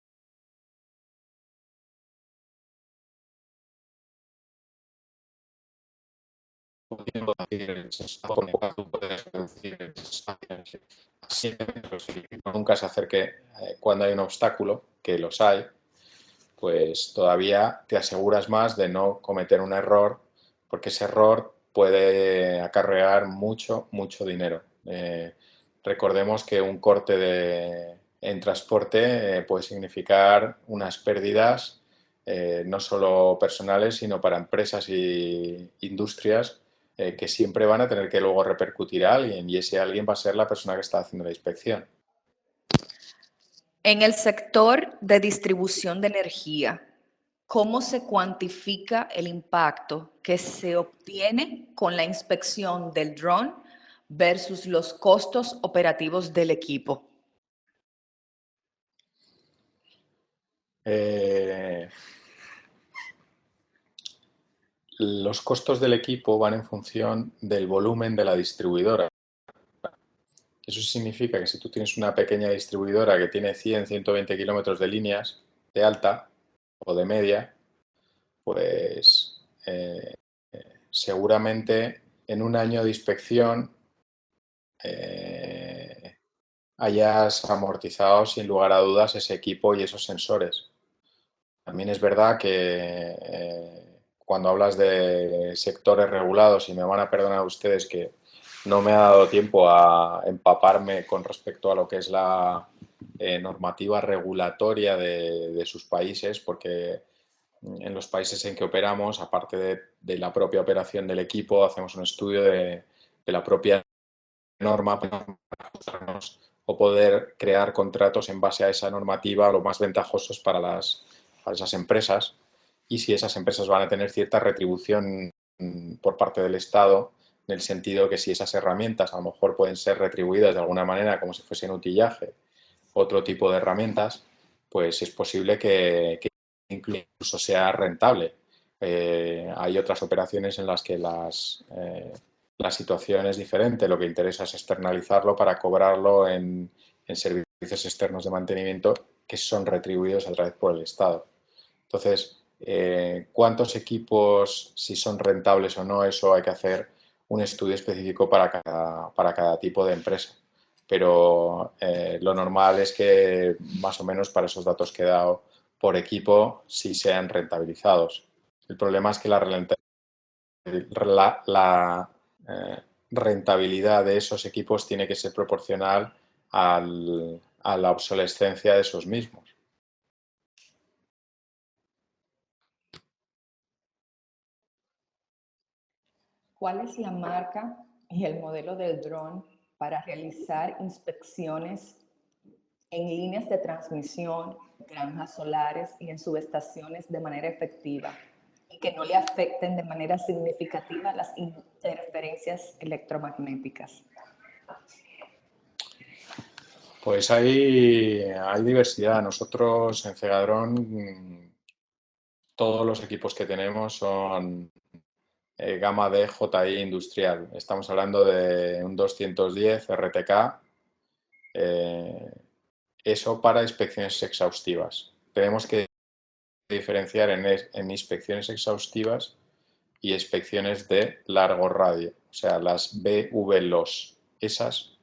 nunca se acerque cuando hay un obstáculo, que los hay, pues todavía te aseguras más de no cometer un error, porque ese error puede acarrear mucho dinero. Recordemos que un corte en transporte puede significar unas pérdidas no solo personales, sino para empresas e industrias que siempre van a tener que luego repercutir a alguien, y ese alguien va a ser la persona que está haciendo la inspección. En el sector de distribución de energía, ¿cómo se cuantifica el impacto que se obtiene con la inspección del dron versus los costos operativos del equipo? Los costos del equipo van en función del volumen de la distribuidora. Eso significa que si tú tienes una pequeña distribuidora que tiene 100, 120 kilómetros de líneas de alta o de media, pues seguramente en un año de inspección hayas amortizado sin lugar a dudas ese equipo y esos sensores. También es verdad que cuando hablas de sectores regulados, y me van a perdonar ustedes que no me ha dado tiempo a empaparme con respecto a lo que es la normativa regulatoria de sus países, porque en los países en que operamos, aparte de la propia operación del equipo, hacemos un estudio de la propia norma para ajustarnos o poder crear contratos en base a esa normativa lo más ventajosos para esas empresas, y si esas empresas van a tener cierta retribución por parte del Estado, en el sentido que si esas herramientas a lo mejor pueden ser retribuidas de alguna manera como si fuesen utillaje, otro tipo de herramientas, pues es posible que incluso sea rentable. Hay otras operaciones en las que la situación es diferente. Lo que interesa es externalizarlo para cobrarlo en servicios externos de mantenimiento que son retribuidos a través por el Estado. Entonces, ¿cuántos equipos, si son rentables o no? Eso hay que hacer un estudio específico para cada tipo de empresa. Pero lo normal es que más o menos para esos datos que he dado por equipo sí sean rentabilizados. El problema es que la rentabilidad de esos equipos tiene que ser proporcional a la obsolescencia de esos mismos. ¿Cuál es la marca y el modelo del dron para realizar inspecciones en líneas de transmisión, granjas solares y en subestaciones de manera efectiva y que no le afecten de manera significativa las interferencias electromagnéticas? Pues hay diversidad. Nosotros en Cegadrón todos los equipos que tenemos son gama de JI industrial. Estamos hablando de un 210 RTK, eso para inspecciones exhaustivas. Tenemos que diferenciar en inspecciones exhaustivas y inspecciones de largo radio, o sea, las BVLOS. Esas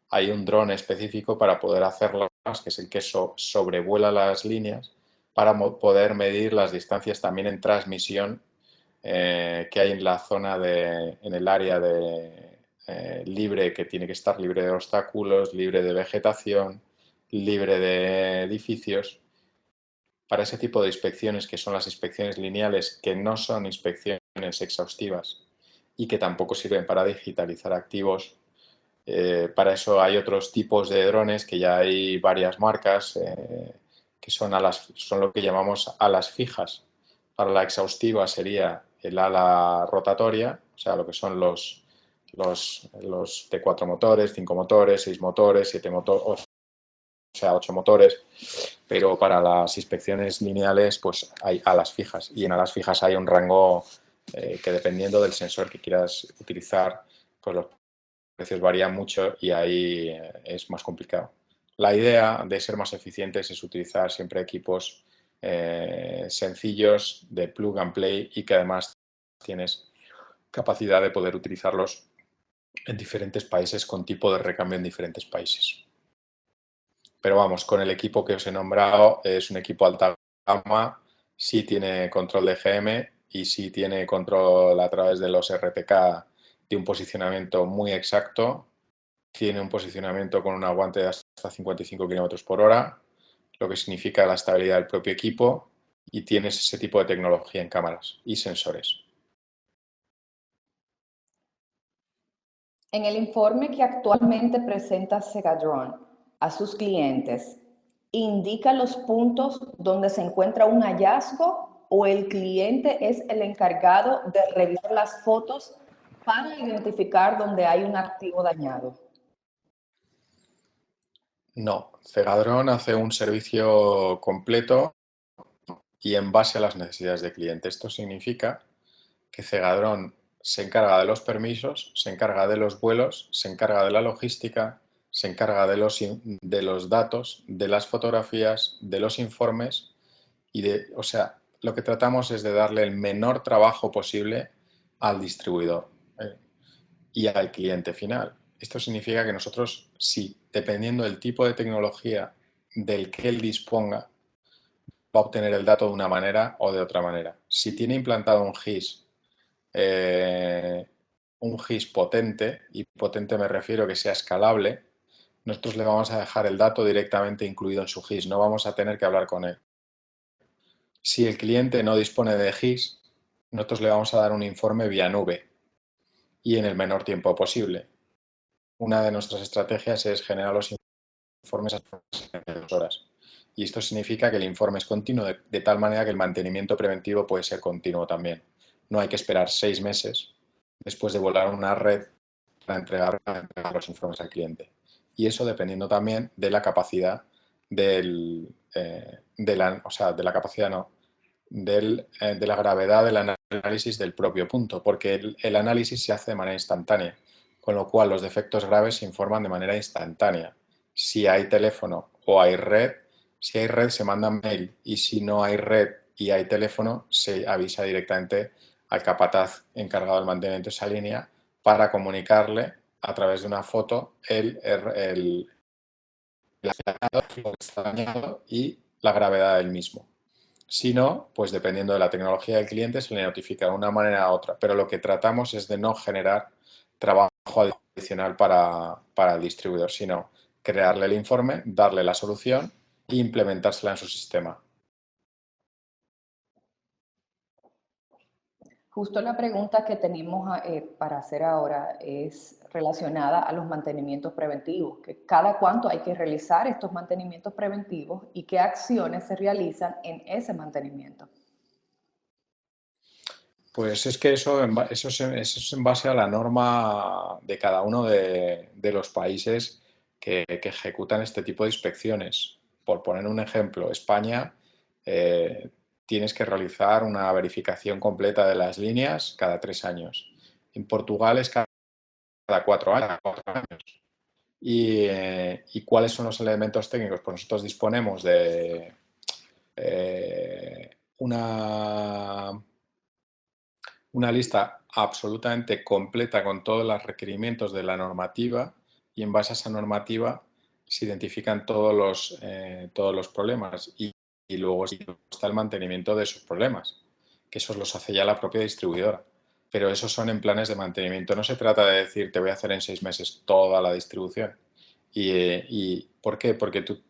hay un dron específico para poder hacerlas, que es el que sobrevuela las líneas, para poder medir las distancias también en transmisión que hay en la zona en el área libre, que tiene que estar libre de obstáculos, libre de vegetación, libre de edificios. Para ese tipo de inspecciones, que son las inspecciones lineales, que no son inspecciones exhaustivas y que tampoco sirven para digitalizar activos, para eso hay otros tipos de drones, que ya hay varias marcas, que son lo que llamamos alas fijas. Para la exhaustiva sería el ala rotatoria, o sea, lo que son los de 4 motores, 5 motores, 6 motores, 7 motores, o sea, 8 motores, pero para las inspecciones lineales pues hay alas fijas, y en alas fijas hay un rango que, dependiendo del sensor que quieras utilizar, pues los precios varían mucho y ahí es más complicado. La idea de ser más eficientes es utilizar siempre equipos sencillos de plug and play, y que además tienes capacidad de poder utilizarlos en diferentes países con tipo de recambio en diferentes países. Pero vamos, con el equipo que os he nombrado es un equipo alta gama, sí tiene control de GM y sí tiene control a través de los RTK de un posicionamiento muy exacto, tiene un posicionamiento con un aguante de hasta 55 km por hora, lo que significa la estabilidad del propio equipo, y tienes ese tipo de tecnología en cámaras y sensores. En el informe que actualmente presenta Segadrone a sus clientes, ¿indica los puntos donde se encuentra un hallazgo o el cliente es el encargado de revisar las fotos para identificar donde hay un activo dañado? No, Cegadrone hace un servicio completo y en base a las necesidades del cliente. Esto significa que Cegadrone se encarga de los permisos, se encarga de los vuelos, se encarga de la logística, se encarga de los datos, de las fotografías, de los informes o sea, lo que tratamos es de darle el menor trabajo posible al distribuidor y al cliente final. Esto significa que nosotros, sí, dependiendo del tipo de tecnología del que él disponga, va a obtener el dato de una manera o de otra manera. Si tiene implantado un GIS potente, y potente me refiero que sea escalable, nosotros le vamos a dejar el dato directamente incluido en su GIS, no vamos a tener que hablar con él. Si el cliente no dispone de GIS, nosotros le vamos a dar un informe vía nube y en el menor tiempo posible. Una de nuestras estrategias es generar los informes a 2 horas. Y esto significa que el informe es continuo de tal manera que el mantenimiento preventivo puede ser continuo también. No hay que esperar 6 meses después de volar una red para entregar los informes al cliente. Y eso dependiendo también de la capacidad de la capacidad no, de la gravedad del análisis del propio punto, porque el análisis se hace de manera instantánea, con lo cual los defectos graves se informan de manera instantánea. Si hay teléfono o hay red, si hay red se manda mail y si no hay red y hay teléfono se avisa directamente al capataz encargado del mantenimiento de esa línea para comunicarle a través de una foto el dañado y la gravedad del mismo. Si no, pues dependiendo de la tecnología del cliente se le notifica de una manera u otra, pero lo que tratamos es de no generar trabajo adicional para el distribuidor, sino crearle el informe, darle la solución e implementársela en su sistema. Justo la pregunta que tenemos para hacer ahora es relacionada a los mantenimientos preventivos, que cada cuánto hay que realizar estos mantenimientos preventivos y qué acciones se realizan en ese mantenimiento. Pues es que eso es en base a la norma de cada uno de los países que ejecutan este tipo de inspecciones. Por poner un ejemplo, España tienes que realizar una verificación completa de las líneas cada 3 años. En Portugal es cada 4 años. ¿Y cuáles son los elementos técnicos? Pues nosotros disponemos de una lista absolutamente completa con todos los requerimientos de la normativa y en base a esa normativa se identifican todos los problemas y luego está el mantenimiento de esos problemas, que esos los hace ya la propia distribuidora. Pero esos son en planes de mantenimiento. No se trata de decir te voy a hacer en 6 meses toda la distribución. ¿Y por qué? Porque tú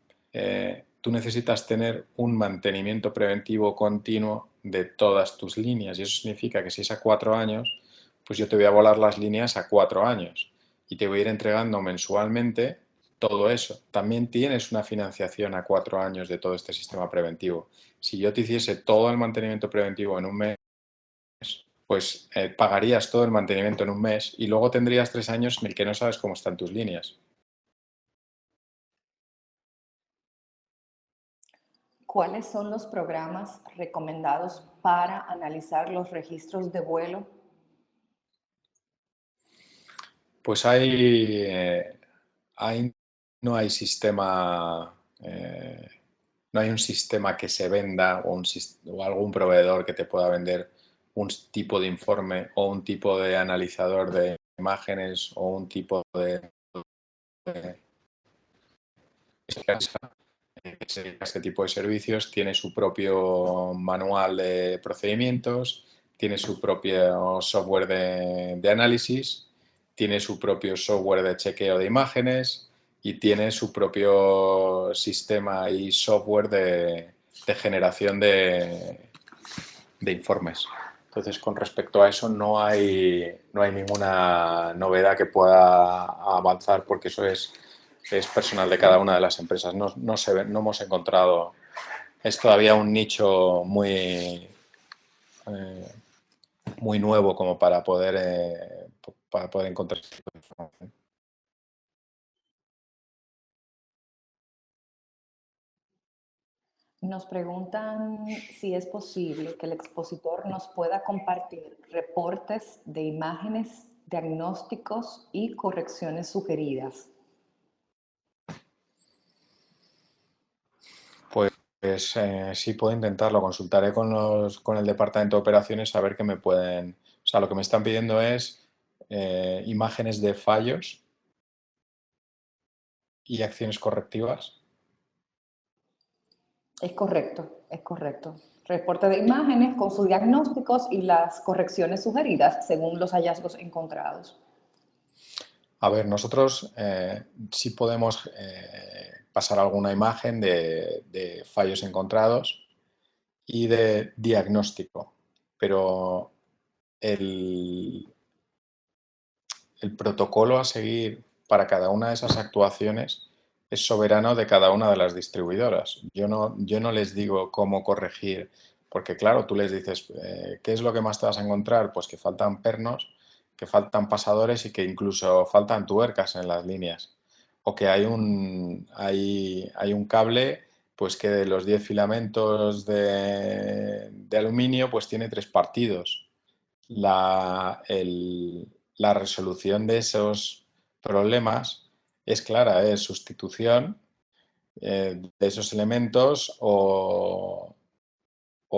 necesitas tener un mantenimiento preventivo continuo de todas tus líneas y eso significa que si es a 4 años, pues yo te voy a volar las líneas a 4 años y te voy a ir entregando mensualmente todo eso. También tienes una financiación a 4 años de todo este sistema preventivo. Si yo te hiciese todo el mantenimiento preventivo en un mes, pues pagarías todo el mantenimiento en un mes y luego tendrías 3 años en el que no sabes cómo están tus líneas. ¿Cuáles son los programas recomendados para analizar los registros de vuelo? Pues no hay sistema, no hay un sistema que se venda o algún proveedor que te pueda vender un tipo de informe o un tipo de analizador de imágenes o un tipo de este tipo de servicios tiene su propio manual de procedimientos, tiene su propio software de análisis, tiene su propio software de chequeo de imágenes y tiene su propio sistema y software de generación de informes. Entonces, con respecto a eso, no hay ninguna novedad que pueda avanzar porque eso es personal de cada una de las empresas. No hemos encontrado, es todavía un nicho muy nuevo como para poder encontrar este tipo de información. Nos preguntan si es posible que el expositor nos pueda compartir reportes de imágenes, diagnósticos y correcciones sugeridas. Pues sí, puedo intentarlo. Consultaré con el departamento de operaciones a ver qué me pueden. O sea, lo que me están pidiendo es imágenes de fallos y acciones correctivas. Es correcto, es correcto. Reporte de imágenes con sus diagnósticos y las correcciones sugeridas según los hallazgos encontrados. A ver, nosotros sí podemos pasar alguna imagen de fallos encontrados y de diagnóstico, pero el, el protocolo a seguir para cada una de esas actuaciones es soberano de cada una de las distribuidoras. Yo no les digo cómo corregir, porque claro, tú les dices, ¿qué es lo que más te vas a encontrar? Pues que faltan pernos, que faltan pasadores y que incluso faltan tuercas en las líneas. O que hay un cable pues que de los 10 filamentos de aluminio pues tiene 3 partidos. La resolución de esos problemas es clara, es sustitución de esos elementos o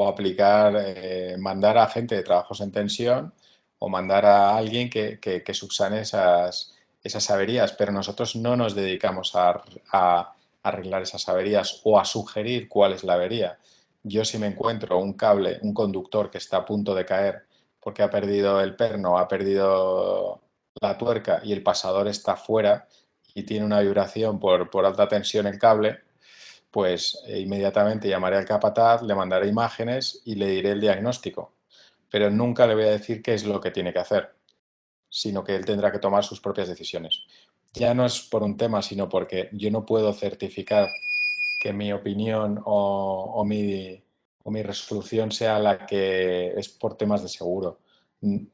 aplicar, mandar a gente de trabajos en tensión o mandar a alguien que subsane esas averías, pero nosotros no nos dedicamos a arreglar esas averías o a sugerir cuál es la avería. Yo si me encuentro un cable, un conductor que está a punto de caer porque ha perdido el perno, ha perdido la tuerca y el pasador está fuera y tiene una vibración por alta tensión el cable, pues inmediatamente llamaré al capataz, le mandaré imágenes y le diré el diagnóstico. Pero nunca le voy a decir qué es lo que tiene que hacer, sino que él tendrá que tomar sus propias decisiones. Ya no es por un tema, sino porque yo no puedo certificar que mi opinión o mi resolución sea la que es por temas de seguro.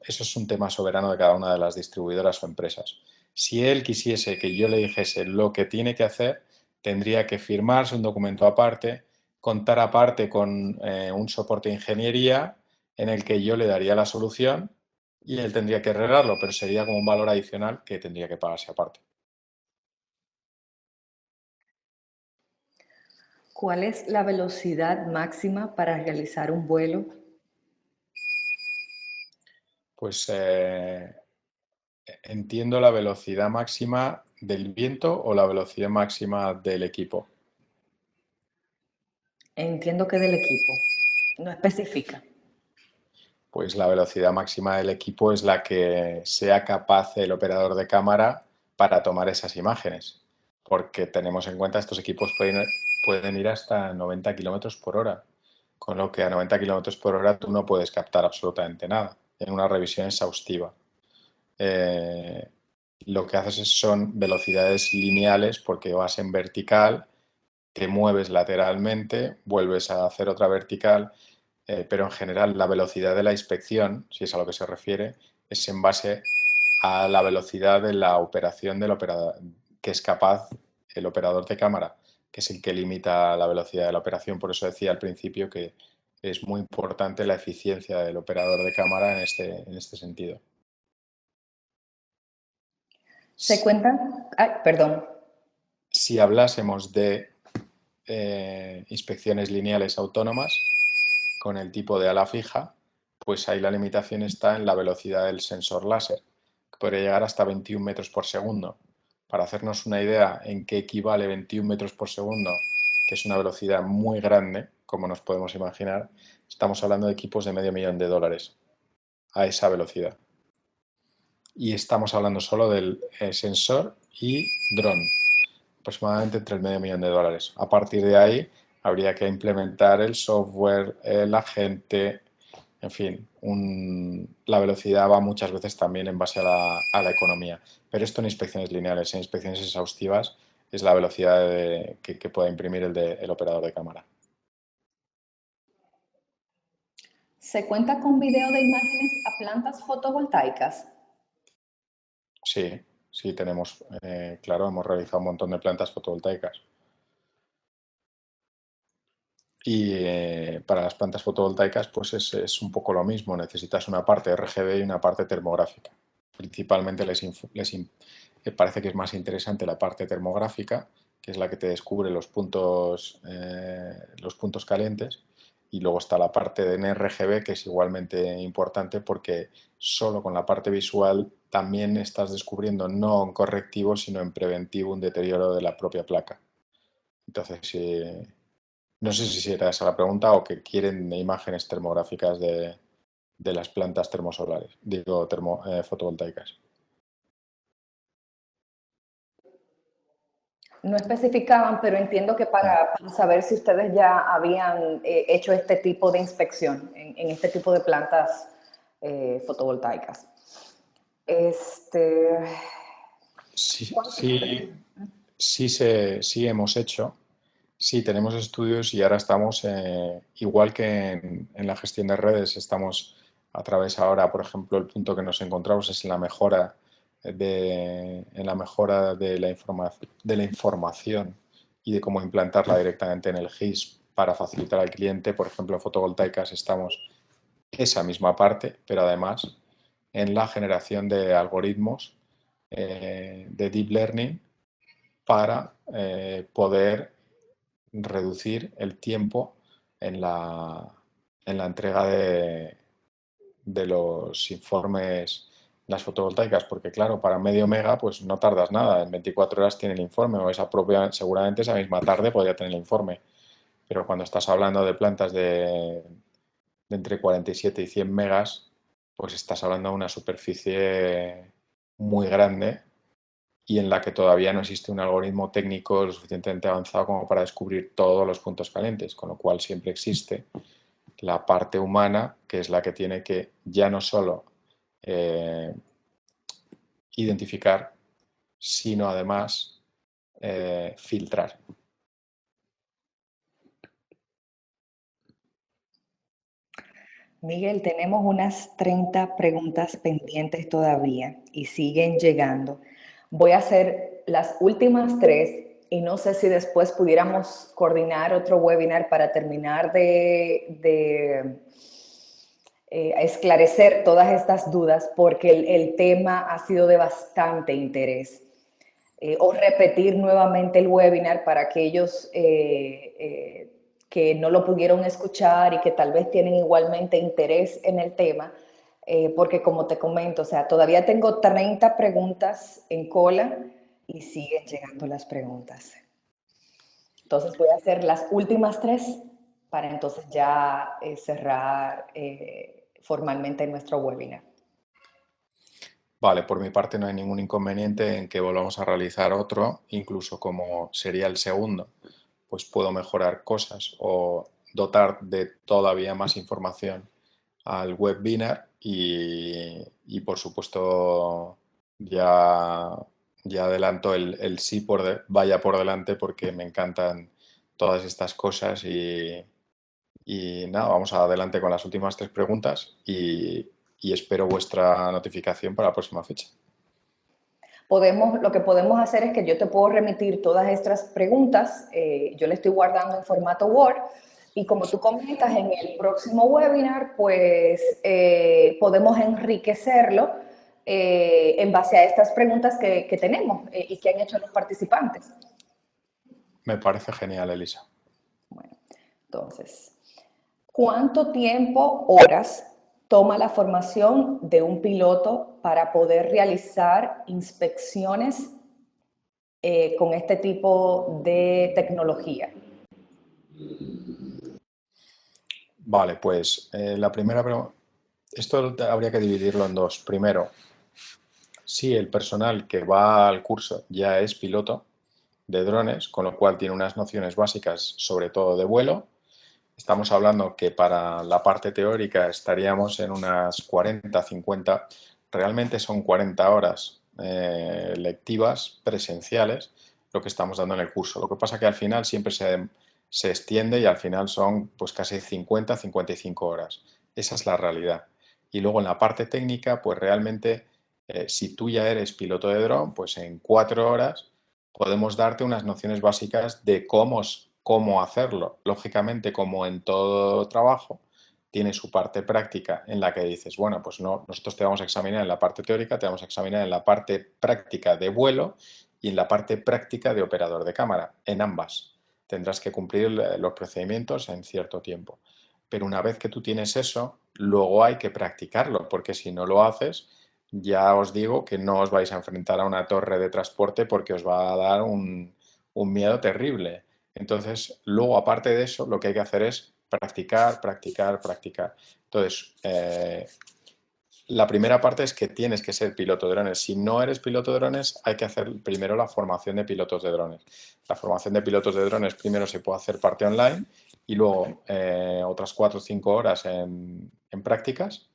Eso es un tema soberano de cada una de las distribuidoras o empresas. Si él quisiese que yo le dijese lo que tiene que hacer, tendría que firmarse un documento aparte, contar aparte con un soporte de ingeniería en el que yo le daría la solución y él tendría que arreglarlo, pero sería como un valor adicional que tendría que pagarse aparte. ¿Cuál es la velocidad máxima para realizar un vuelo? Pues entiendo la velocidad máxima del viento o la velocidad máxima del equipo. Entiendo que del equipo. No especifica. Pues la velocidad máxima del equipo es la que sea capaz el operador de cámara para tomar esas imágenes. Porque tenemos en cuenta estos equipos pueden ir hasta 90 kilómetros por hora. Con lo que a 90 kilómetros por hora tú no puedes captar absolutamente nada en una revisión exhaustiva. Eh, lo que haces son velocidades lineales porque vas en vertical, te mueves lateralmente, vuelves a hacer otra vertical, pero en general la velocidad de la inspección, si es a lo que se refiere, es en base a la velocidad de la operación del operador, que es capaz el operador de cámara, que es el que limita la velocidad de la operación. Por eso decía al principio que es muy importante la eficiencia del operador de cámara en este sentido. Se cuentan, ay, perdón, Si hablásemos de inspecciones lineales autónomas con el tipo de ala fija, pues ahí la limitación está en la velocidad del sensor láser, que podría llegar hasta 21 metros por segundo. Para hacernos una idea en qué equivale 21 metros por segundo, que es una velocidad muy grande, como nos podemos imaginar, estamos hablando de equipos de $500,000 a esa velocidad. Y estamos hablando solo del sensor y dron, aproximadamente entre el $500,000. A partir de ahí habría que implementar el software, el agente, en fin, la velocidad va muchas veces también en base a la economía. Pero esto en inspecciones lineales, en inspecciones exhaustivas es la velocidad que pueda imprimir el operador de cámara. ¿Se cuenta con video de imágenes a plantas fotovoltaicas? Sí, sí tenemos, claro, hemos realizado un montón de plantas fotovoltaicas. Y para las plantas fotovoltaicas pues es un poco lo mismo, necesitas una parte RGB y una parte termográfica. Principalmente parece que es más interesante la parte termográfica, que es la que te descubre los puntos calientes, y luego está la parte de NRGB, que es igualmente importante porque solo con la parte visual también estás descubriendo no en correctivo sino en preventivo un deterioro de la propia placa. Entonces, no sé si era esa la pregunta o que quieren imágenes termográficas de las plantas termosolares, digo, fotovoltaicas. No especificaban, pero entiendo que para saber si ustedes ya habían hecho este tipo de inspección en este tipo de plantas fotovoltaicas. Sí, sí hemos hecho, sí tenemos estudios y ahora estamos, igual que en la gestión de redes, estamos a través ahora, por ejemplo, el punto que nos encontramos es en la mejora de la información y de cómo implantarla directamente en el GIS para facilitar al cliente. Por ejemplo, en fotovoltaicas estamos esa misma parte, pero además en la generación de algoritmos de deep learning para poder reducir el tiempo en la entrega de los informes, las fotovoltaicas, porque claro, para medio mega pues no tardas nada, en 24 horas tiene el informe, o seguramente esa misma tarde podría tener el informe, pero cuando estás hablando de plantas de entre 47 y 100 megas, pues estás hablando de una superficie muy grande y en la que todavía no existe un algoritmo técnico lo suficientemente avanzado como para descubrir todos los puntos calientes, con lo cual siempre existe la parte humana, que es la que tiene que ya no solo identificar, sino además filtrar. Miguel, tenemos unas 30 preguntas pendientes todavía y siguen llegando. Voy a hacer las últimas 3 y no sé si después pudiéramos coordinar otro webinar para terminar de esclarecer todas estas dudas porque el tema ha sido de bastante interés. O repetir nuevamente el webinar para aquellos que no lo pudieron escuchar y que tal vez tienen igualmente interés en el tema, porque como te comento, o sea, todavía tengo 30 preguntas en cola y siguen llegando las preguntas. Entonces voy a hacer las últimas 3 para entonces ya cerrar formalmente nuestro webinar. Vale, por mi parte no hay ningún inconveniente en que volvamos a realizar otro, incluso como sería el segundo, pues puedo mejorar cosas o dotar de todavía más información al webinar y por supuesto ya adelanto el sí vaya por delante porque me encantan todas estas cosas y nada, vamos adelante con las últimas 3 preguntas y espero vuestra notificación para la próxima fecha. Lo que podemos hacer es que yo te puedo remitir todas estas preguntas, yo le estoy guardando en formato Word y como tú comentas en el próximo webinar, pues podemos enriquecerlo en base a estas preguntas que tenemos y que han hecho los participantes. Me parece genial, Elisa. Bueno, entonces, ¿cuánto tiempo, horas, toma la formación de un piloto para poder realizar inspecciones con este tipo de tecnología? Vale, pues la primera pregunta, esto habría que dividirlo en dos. Primero, si el personal que va al curso ya es piloto de drones, con lo cual tiene unas nociones básicas sobre todo de vuelo, estamos hablando que para la parte teórica estaríamos en unas 40, 50, realmente son 40 horas lectivas, presenciales, lo que estamos dando en el curso. Lo que pasa que al final siempre se extiende y al final son pues casi 50, 55 horas. Esa es la realidad. Y luego en la parte técnica, pues realmente si tú ya eres piloto de dron, pues en 4 horas podemos darte unas nociones básicas de cómo hacerlo. Lógicamente, como en todo trabajo, tiene su parte práctica en la que dices, bueno, pues no, nosotros te vamos a examinar en la parte teórica, te vamos a examinar en la parte práctica de vuelo y en la parte práctica de operador de cámara, en ambas. Tendrás que cumplir los procedimientos en cierto tiempo. Pero una vez que tú tienes eso, luego hay que practicarlo, porque si no lo haces, ya os digo que no os vais a enfrentar a una torre de transporte porque os va a dar un miedo terrible. Entonces, luego, aparte de eso, lo que hay que hacer es practicar, practicar, practicar. Entonces, la primera parte es que tienes que ser piloto de drones. Si no eres piloto de drones, hay que hacer primero la formación de pilotos de drones. La formación de pilotos de drones primero se puede hacer parte online y luego otras 4 o 5 horas en prácticas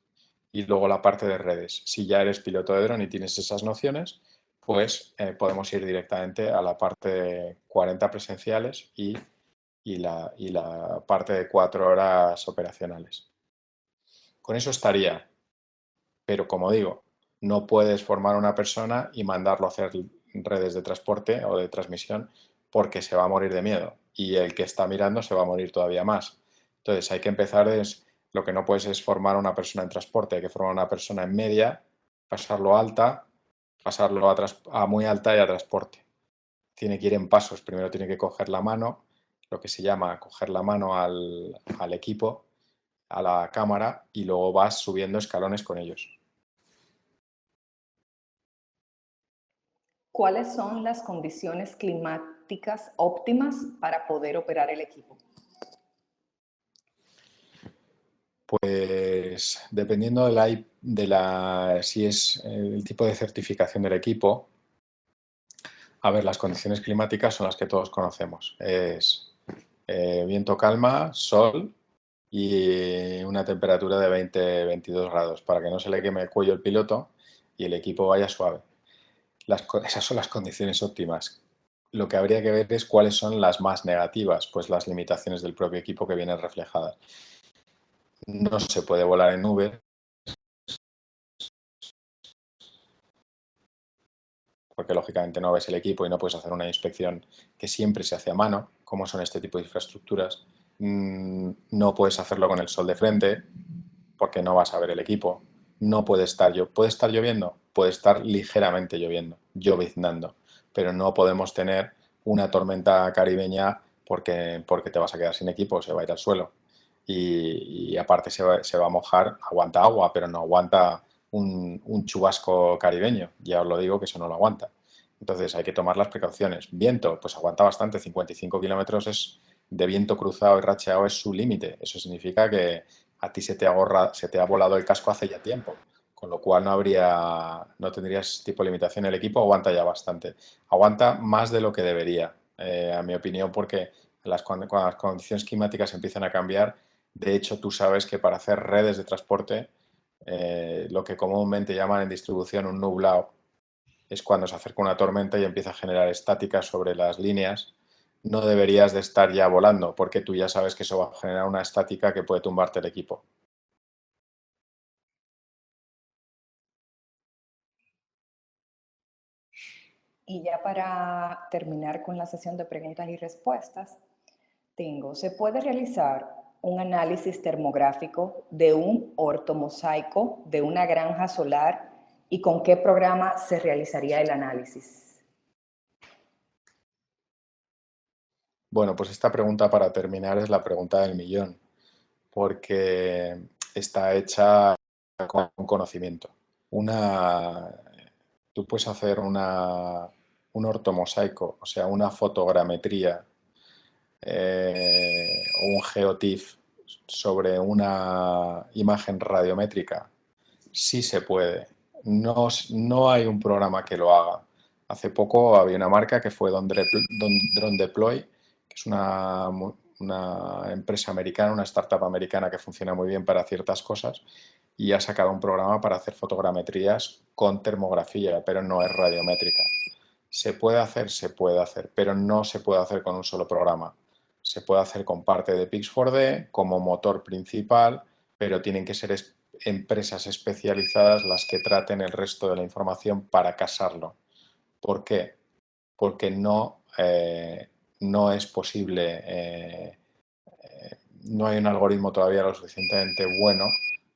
y luego la parte de redes. Si ya eres piloto de dron y tienes esas nociones, pues podemos ir directamente a la parte de 40 presenciales y la parte de 4 horas operacionales. Con eso estaría, pero como digo, no puedes formar a una persona y mandarlo a hacer redes de transporte o de transmisión porque se va a morir de miedo y el que está mirando se va a morir todavía más. Entonces hay que empezar lo que no puedes es formar a una persona en transporte, hay que formar a una persona en media, pasarlo a alta, pasarlo a muy alta y a transporte. Tiene que ir en pasos, primero tiene que coger la mano, lo que se llama coger la mano al equipo, a la cámara y luego vas subiendo escalones con ellos. ¿Cuáles son las condiciones climáticas óptimas para poder operar el equipo? Pues dependiendo si es el tipo de certificación del equipo, a ver, las condiciones climáticas son las que todos conocemos. Es viento calma, sol y una temperatura de 20-22 grados para que no se le queme el cuello al piloto y el equipo vaya suave. Esas son las condiciones óptimas. Lo que habría que ver es cuáles son las más negativas, pues las limitaciones del propio equipo que vienen reflejadas. No se puede volar en nubes, porque lógicamente no ves el equipo y no puedes hacer una inspección que siempre se hace a mano, como son este tipo de infraestructuras. No puedes hacerlo con el sol de frente, porque no vas a ver el equipo. No puede estar lloviendo, puede estar ligeramente lloviznando, pero no podemos tener una tormenta caribeña porque te vas a quedar sin equipo, se va a ir al suelo. Y aparte se va a mojar, aguanta agua, pero no aguanta un chubasco caribeño. Ya os lo digo que eso no lo aguanta. Entonces hay que tomar las precauciones. Viento, pues aguanta bastante, 55 kilómetros de viento cruzado y racheado es su límite. Eso significa que a ti se te ha volado el casco hace ya tiempo, con lo cual no tendrías tipo de limitación. El equipo aguanta ya bastante. Aguanta más de lo que debería, a mi opinión, porque cuando las condiciones climáticas empiezan a cambiar, de hecho tú sabes que para hacer redes de transporte, lo que comúnmente llaman en distribución un nublado, es cuando se acerca una tormenta y empieza a generar estática sobre las líneas. No deberías de estar ya volando, porque tú ya sabes que eso va a generar una estática que puede tumbarte el equipo. Y ya para terminar con la sesión de preguntas y respuestas, ¿se puede realizar un análisis termográfico de un ortomosaico de una granja solar y con qué programa se realizaría el análisis? Bueno, pues esta pregunta para terminar es la pregunta del millón, porque está hecha con conocimiento. Tú puedes hacer un ortomosaico, o sea, una fotogrametría o un geotiff sobre una imagen radiométrica. Sí se puede. No hay un programa que lo haga. Hace poco había una marca que fue Drone Deploy, que es una empresa americana, una startup americana que funciona muy bien para ciertas cosas y ha sacado un programa para hacer fotogrametrías con termografía, pero no es radiométrica. Se puede hacer, pero no se puede hacer con un solo programa. Se puede hacer con parte de Pix4D como motor principal, pero tienen que ser empresas especializadas las que traten el resto de la información para casarlo. ¿Por qué? Porque no es posible, no hay un algoritmo todavía lo suficientemente bueno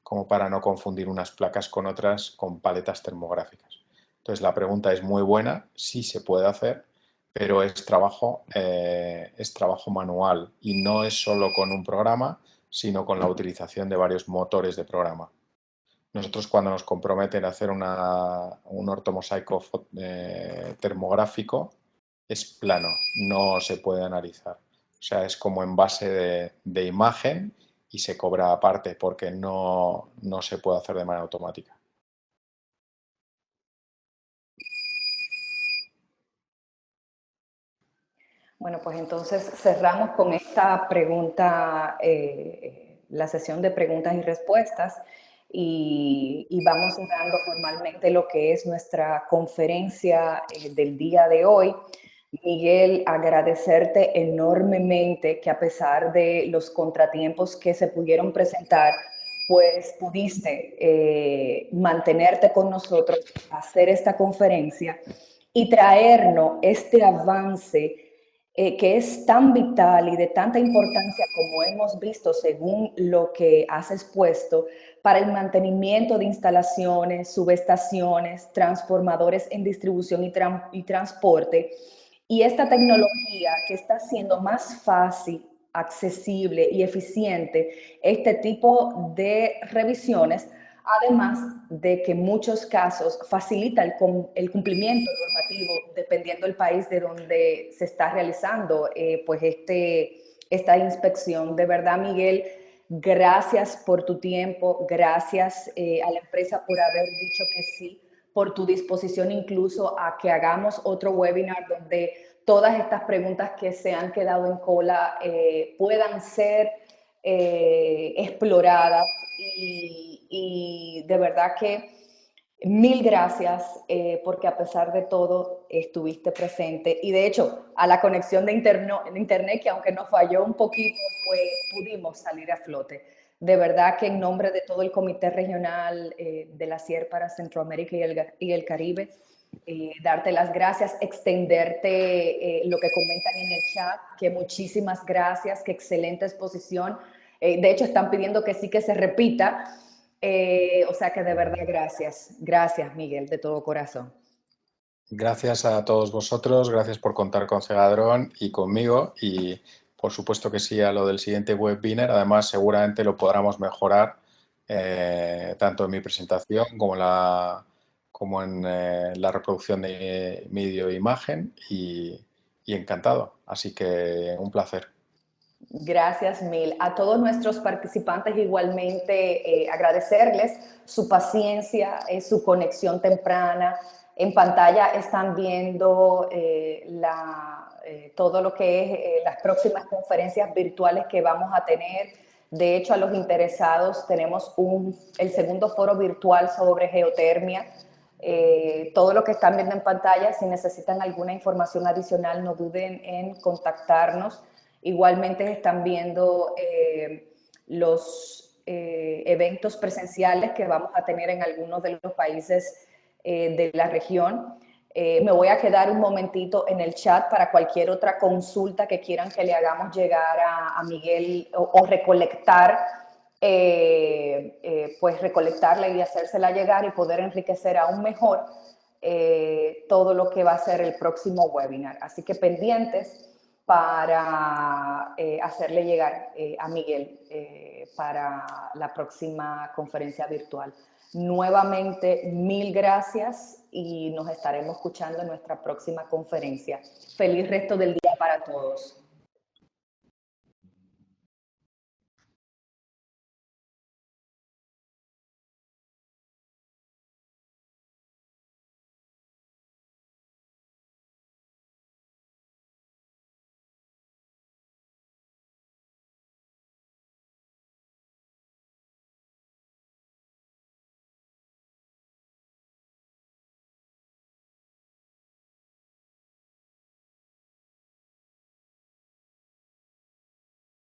como para no confundir unas placas con otras con paletas termográficas. Entonces la pregunta es muy buena, sí se puede hacer, pero es trabajo manual y no es solo con un programa, sino con la utilización de varios motores de programa. Nosotros cuando nos comprometen a hacer un ortomosaico termográfico es plano, no se puede analizar. O sea, es como en base de imagen y se cobra aparte porque no se puede hacer de manera automática. Bueno, pues entonces cerramos con esta pregunta, la sesión de preguntas y respuestas, y vamos cerrando formalmente lo que es nuestra conferencia del día de hoy. Miguel, agradecerte enormemente que a pesar de los contratiempos que se pudieron presentar, pues pudiste mantenerte con nosotros, hacer esta conferencia y traernos este avance que es tan vital y de tanta importancia como hemos visto según lo que has expuesto para el mantenimiento de instalaciones, subestaciones, transformadores en distribución y transporte. Y esta tecnología que está haciendo más fácil, accesible y eficiente este tipo de revisiones, además de que en muchos casos facilita el cumplimiento normativo dependiendo del país de donde se está realizando pues esta inspección. De verdad, Miguel, gracias por tu tiempo, gracias a la empresa por haber dicho que sí, por tu disposición incluso a que hagamos otro webinar donde todas estas preguntas que se han quedado en cola puedan ser exploradas y de verdad que mil gracias porque a pesar de todo estuviste presente y de hecho a la conexión de internet que aunque nos falló un poquito pues pudimos salir a flote. De verdad que en nombre de todo el Comité Regional de la CIER para Centroamérica y el Caribe, darte las gracias, extenderte lo que comentan en el chat, que muchísimas gracias, que excelente exposición. De hecho, están pidiendo que sí que se repita. O sea que de verdad, gracias. Gracias, Miguel, de todo corazón. Gracias a todos vosotros, gracias por contar con Cegadrón y conmigo y por supuesto que sí a lo del siguiente webinar. Además, seguramente lo podamos mejorar tanto en mi presentación como en la reproducción de vídeo e imagen y encantado. Así que un placer. Gracias mil. A todos nuestros participantes igualmente agradecerles su paciencia, su conexión temprana. En pantalla están viendo todo lo que es las próximas conferencias virtuales que vamos a tener. De hecho, a los interesados tenemos el segundo foro virtual sobre geotermia. Todo lo que están viendo en pantalla, si necesitan alguna información adicional, no duden en contactarnos. Igualmente están viendo los eventos presenciales que vamos a tener en algunos de los países de la región. Me voy a quedar un momentito en el chat para cualquier otra consulta que quieran que le hagamos llegar a Miguel o recolectar, pues recolectarla y hacérsela llegar y poder enriquecer aún mejor todo lo que va a ser el próximo webinar. Así que pendientes. para hacerle llegar a Miguel para la próxima conferencia virtual. Nuevamente, mil gracias y nos estaremos escuchando en nuestra próxima conferencia. Feliz resto del día para todos.